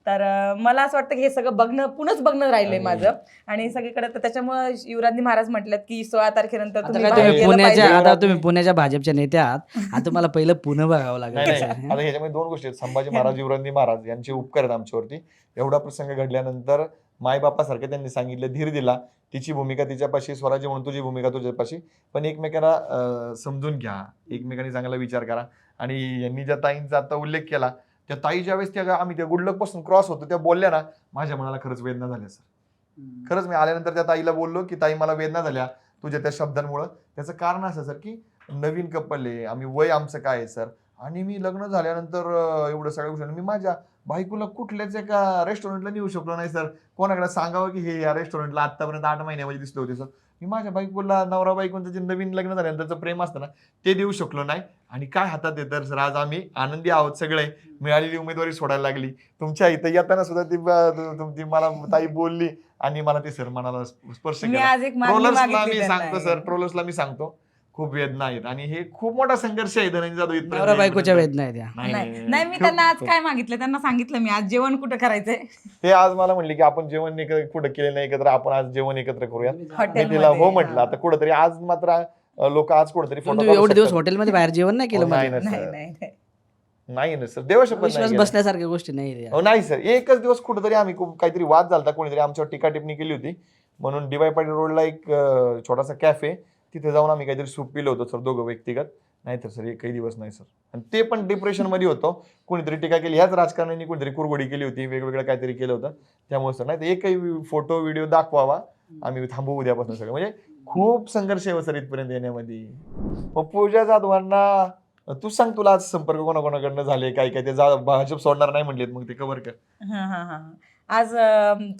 तर मला असं वाटतं की हे सगळं पुनच बघणं राहिलंय माझं. आणि सगळीकडे तर त्याच्यामुळे युवराजनी महाराज म्हटलं की 16 तारखेनंतर आता तुम्ही काय बाहेर तुम्ही गेलं पुण्याच्या पाहिजे. आता तुम्ही पुण्याच्या भाजपच्या नेते आहात, आता तुम्हाला पहिलं पुणे बघावं नाही लागेल. नाही, आता ह्याच्यामध्ये 2 गोष्टी आहेत. संभाजी महाराज, युवराजनी महाराज यांचे उपकार आहेत आमच्यावरती. एवढा प्रसंग घडल्यानंतर मायबापासारखं त्यांनी सांगितलं, धीर दिला, तिची भूमिका तिच्यापाशी, स्वराज्य म्हणून तुझी भूमिका तुझ्यापाशी, पण एकमेकाला समजून घ्या, एकमेकांनी चांगला विचार करा. आणि यांनी ज्या ताईंचा आता उल्लेख केला, त्या ताई ज्यावेळेस आम्ही त्या गुडलक पासून क्रॉस होतो त्या बोलल्या ना, माझ्या मनाला खरंच वेदना झाल्या सर. खरंच मी आल्यानंतर त्या ताईला बोललो की ताई मला वेदना झाल्या तुझ्या त्या शब्दांमुळं. त्याचं कारण असं सर की नवीन कपल आहे आम्ही, वय आमचं काय आहे सर, आणि मी लग्न झाल्यानंतर एवढं सगळ्या गोष्टी मी माझ्या बायकोला कुठल्याच एका रेस्टॉरंटला नेऊ शकलो नाही सर. कोणाकडे सांगावं की हे या रेस्टॉरंटला आतापर्यंत 8 महिन्यामध्ये दिसले होते सर. मी माझ्या बायकोला, नवरा बायकोचं जे नवीन लग्न झाल्यानंतरचं प्रेम असतं ना, ते देऊ शकलो नाही. आणि काय हातात आहे तर सर, आज आम्ही आनंदी आहोत सगळे. मिळालेली उमेदवारी सोडायला लागली. तुमच्या इथं येताना सुद्धा तुमची मला ताई बोलली आणि मला ते सर मनाला स्पर्श मी केला. आज एक मागणी ट्रोलर्सला मागितली मी सांगतो त्यांना. सर, ट्रोलर्सला मी सांगतो, खूप वेदना आहेत आणि हे खूप मोठा संघर्ष आहे धनंजय जाधव इथपर्यंत नवरा बायकोच्या येईपर्यंत. वेदना आहेत या. नाही, मी त्यांना आज काय मागितलं, त्यांना सांगितलं मी आज जेवण कुठं करायचंय. ते आज मला म्हणले की आपण जेवण कुठं केलं नाही एकत्र, आपण आज जेवण एकत्र करूया. मी हॉटेलमध्ये. तिला हो म्हटलं. आता कुठंतरी आज मात्र लोक आज कुठंतरी पण फोटो तुम्ही काढू एवढे दिवस शकतात. हॉटेलमध्ये बाहेर जेवण नाही केलं नाही म्हणजे? ना नाही सर, नाही नाही. नाही ना सर, देवशपथ विश्वास नाही बसण्यासारख्या गोष्टी नाही रे. नाही सर. एकच दिवस कुठंतरी आम्ही काहीतरी वाद झालता, कोणीतरी आमच्यावर टीका टिप्पणी केली होती म्हणून डी वाय पाटील रोडला एक छोटासा कॅफे, तिथे जाऊन आम्ही काहीतरी सूप पिलं होतं सर दोघं व्यक्तिगत. नाही तर सर एकही दिवस नाही सर. आणि ते पण डिप्रेशन मध्ये होतो. कोणीतरी टीका केली, ह्याच राजकारण्यांनी कोणीतरी कुरघोडी केली होती, वेगवेगळं काहीतरी केलं होतं, त्यामुळे सर नाही तर एकही फोटो व्हिडिओ दाखवावा, आम्ही थांबू उद्यापासून सगळं. म्हणजे खूप संघर्ष आहे सर इथपर्यंत येण्यामध्ये. मग पूजा जाधवांना तू सांग, तुला आज संपर्क कोणाकोणाकडनं झाले, काय काय ते भाजप सोडणार नाही म्हणलेत, मग ते कव्हर कर. हा हा हा. आज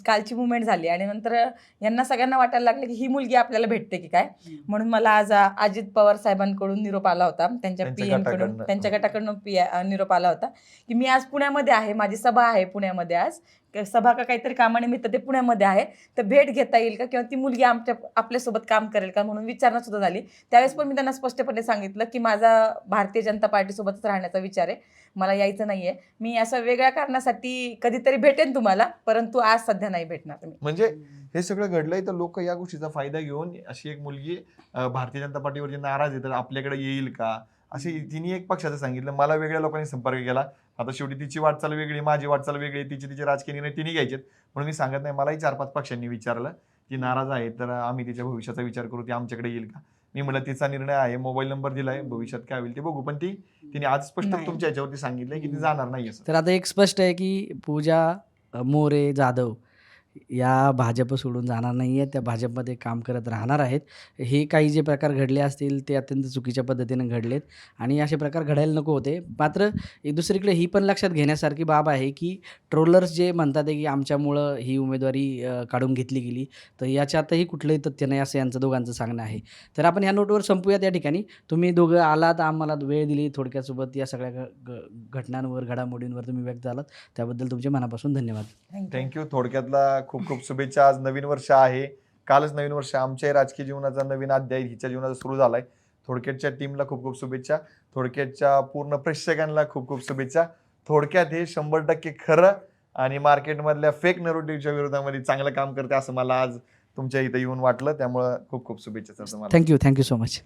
कालची मुवमेंट झाली आणि नंतर यांना सगळ्यांना वाटायला लागलं की ही मुलगी आपल्याला भेटते की काय. म्हणून मला आज अजित पवार साहेबांकडून निरोप आला होता, त्यांच्या त्यांच्या PM कडून, गटाकडनं. त्यांच्या गटाकडून निरोप आला होता की मी आज पुण्यामध्ये आहे, माझी सभा आहे पुण्यामध्ये आज, सभा का काहीतरी कामानिमित्त ते पुण्यामध्ये आहे, तर भेट घेता येईल का किंवा ती मुलगी आपल्यासोबत काम करेल का म्हणून विचारणा सुद्धा झाली. त्यावेळेस पण मी त्यांना स्पष्टपणे सांगितलं की माझा भारतीय जनता पार्टीसोबतच राहण्याचा विचार आहे, मला यायचं नाहीये, मी असं वेगळ्या कारणासाठी कधीतरी भेटेन तुम्हाला, परंतु आज सध्या नाही भेटणार तुम्ही. म्हणजे हे सगळं घडलंय तर लोक या गोष्टीचा फायदा घेऊन अशी एक मुलगी भारतीय जनता पार्टीवरची नाराज आहे तर आपल्याकडे येईल का, असे तिने एक पक्षाचं सांगितलं, मला वेगळ्या लोकांनी संपर्क केला. आता शेवटी तिची वाटचाल वेगळी, माझी वाटचाल वेगळी, तिचे राजकीय निर्णय तिने घ्यायचेत म्हणून मी सांगत नाही. मलाही 4-5 पक्षांनी विचारलं ती नाराज आहे तर आम्ही तिच्या भविष्याचा विचार करू, ती आमच्याकडे येईल का. मी म्हटलं तिचा निर्णय आहे, मोबाईल नंबर दिलाय, भविष्यात काय होईल ते बघू. पण तिने आज स्पष्ट नाही. तुमच्या याच्यावरती सांगितलंय की ती जाणार नाही असं. तर आता एक स्पष्ट आहे की पूजा मोरे जाधव या भाजप सोडून जाणार नाही आहेत, त्या भाजपमध्ये काम करत राहणार आहेत. हे काही जे प्रकार घडले असतील ते अत्यंत चुकीच्या पद्धतीने घडलेत आणि असे प्रकार घडायला नको होते. मात्र दुसरीकडे ही पण लक्षात घेण्यासारखी बाब आहे की ट्रोलर्स जे म्हणतात आहे की आमच्यामुळं ही उमेदवारी काढून घेतली गेली, तर याच्यातही कुठलंही तथ्य नाही असं यांचं दोघांचं सांगणं आहे. तर आपण ह्या नोटवर संपूयात या ठिकाणी. तुम्ही दोघं आलात, आम्हाला वेळ दिली, थोडक्यासोबत या सगळ्या घटनांवर, घडामोडींवर तुम्ही व्यक्त झालात, त्याबद्दल तुमचे मनापासून धन्यवाद. थँक्यू. थोडक्यातला खूप खूप शुभेच्छा. आज नवीन वर्ष आहे, कालच नवीन वर्ष, आमच्याही राजकीय जीवनाचा नवीन अध्याय हिच्या जीवनाचा सुरू झालाय. थोडक्यातच्या टीमला खूप खूप शुभेच्छा, थोडक्यातच्या पूर्ण प्रेक्षकांना खूप खूप शुभेच्छा. थोडक्यात हे 100% खरं आणि मार्केटमधल्या फेक नॅरेटिव्हच्या विरोधामध्ये चांगलं काम करते असं मला आज तुमच्या इथं येऊन वाटलं. त्यामुळं खूप खूप शुभेच्छा सर तुम्हाला. Thank you so much.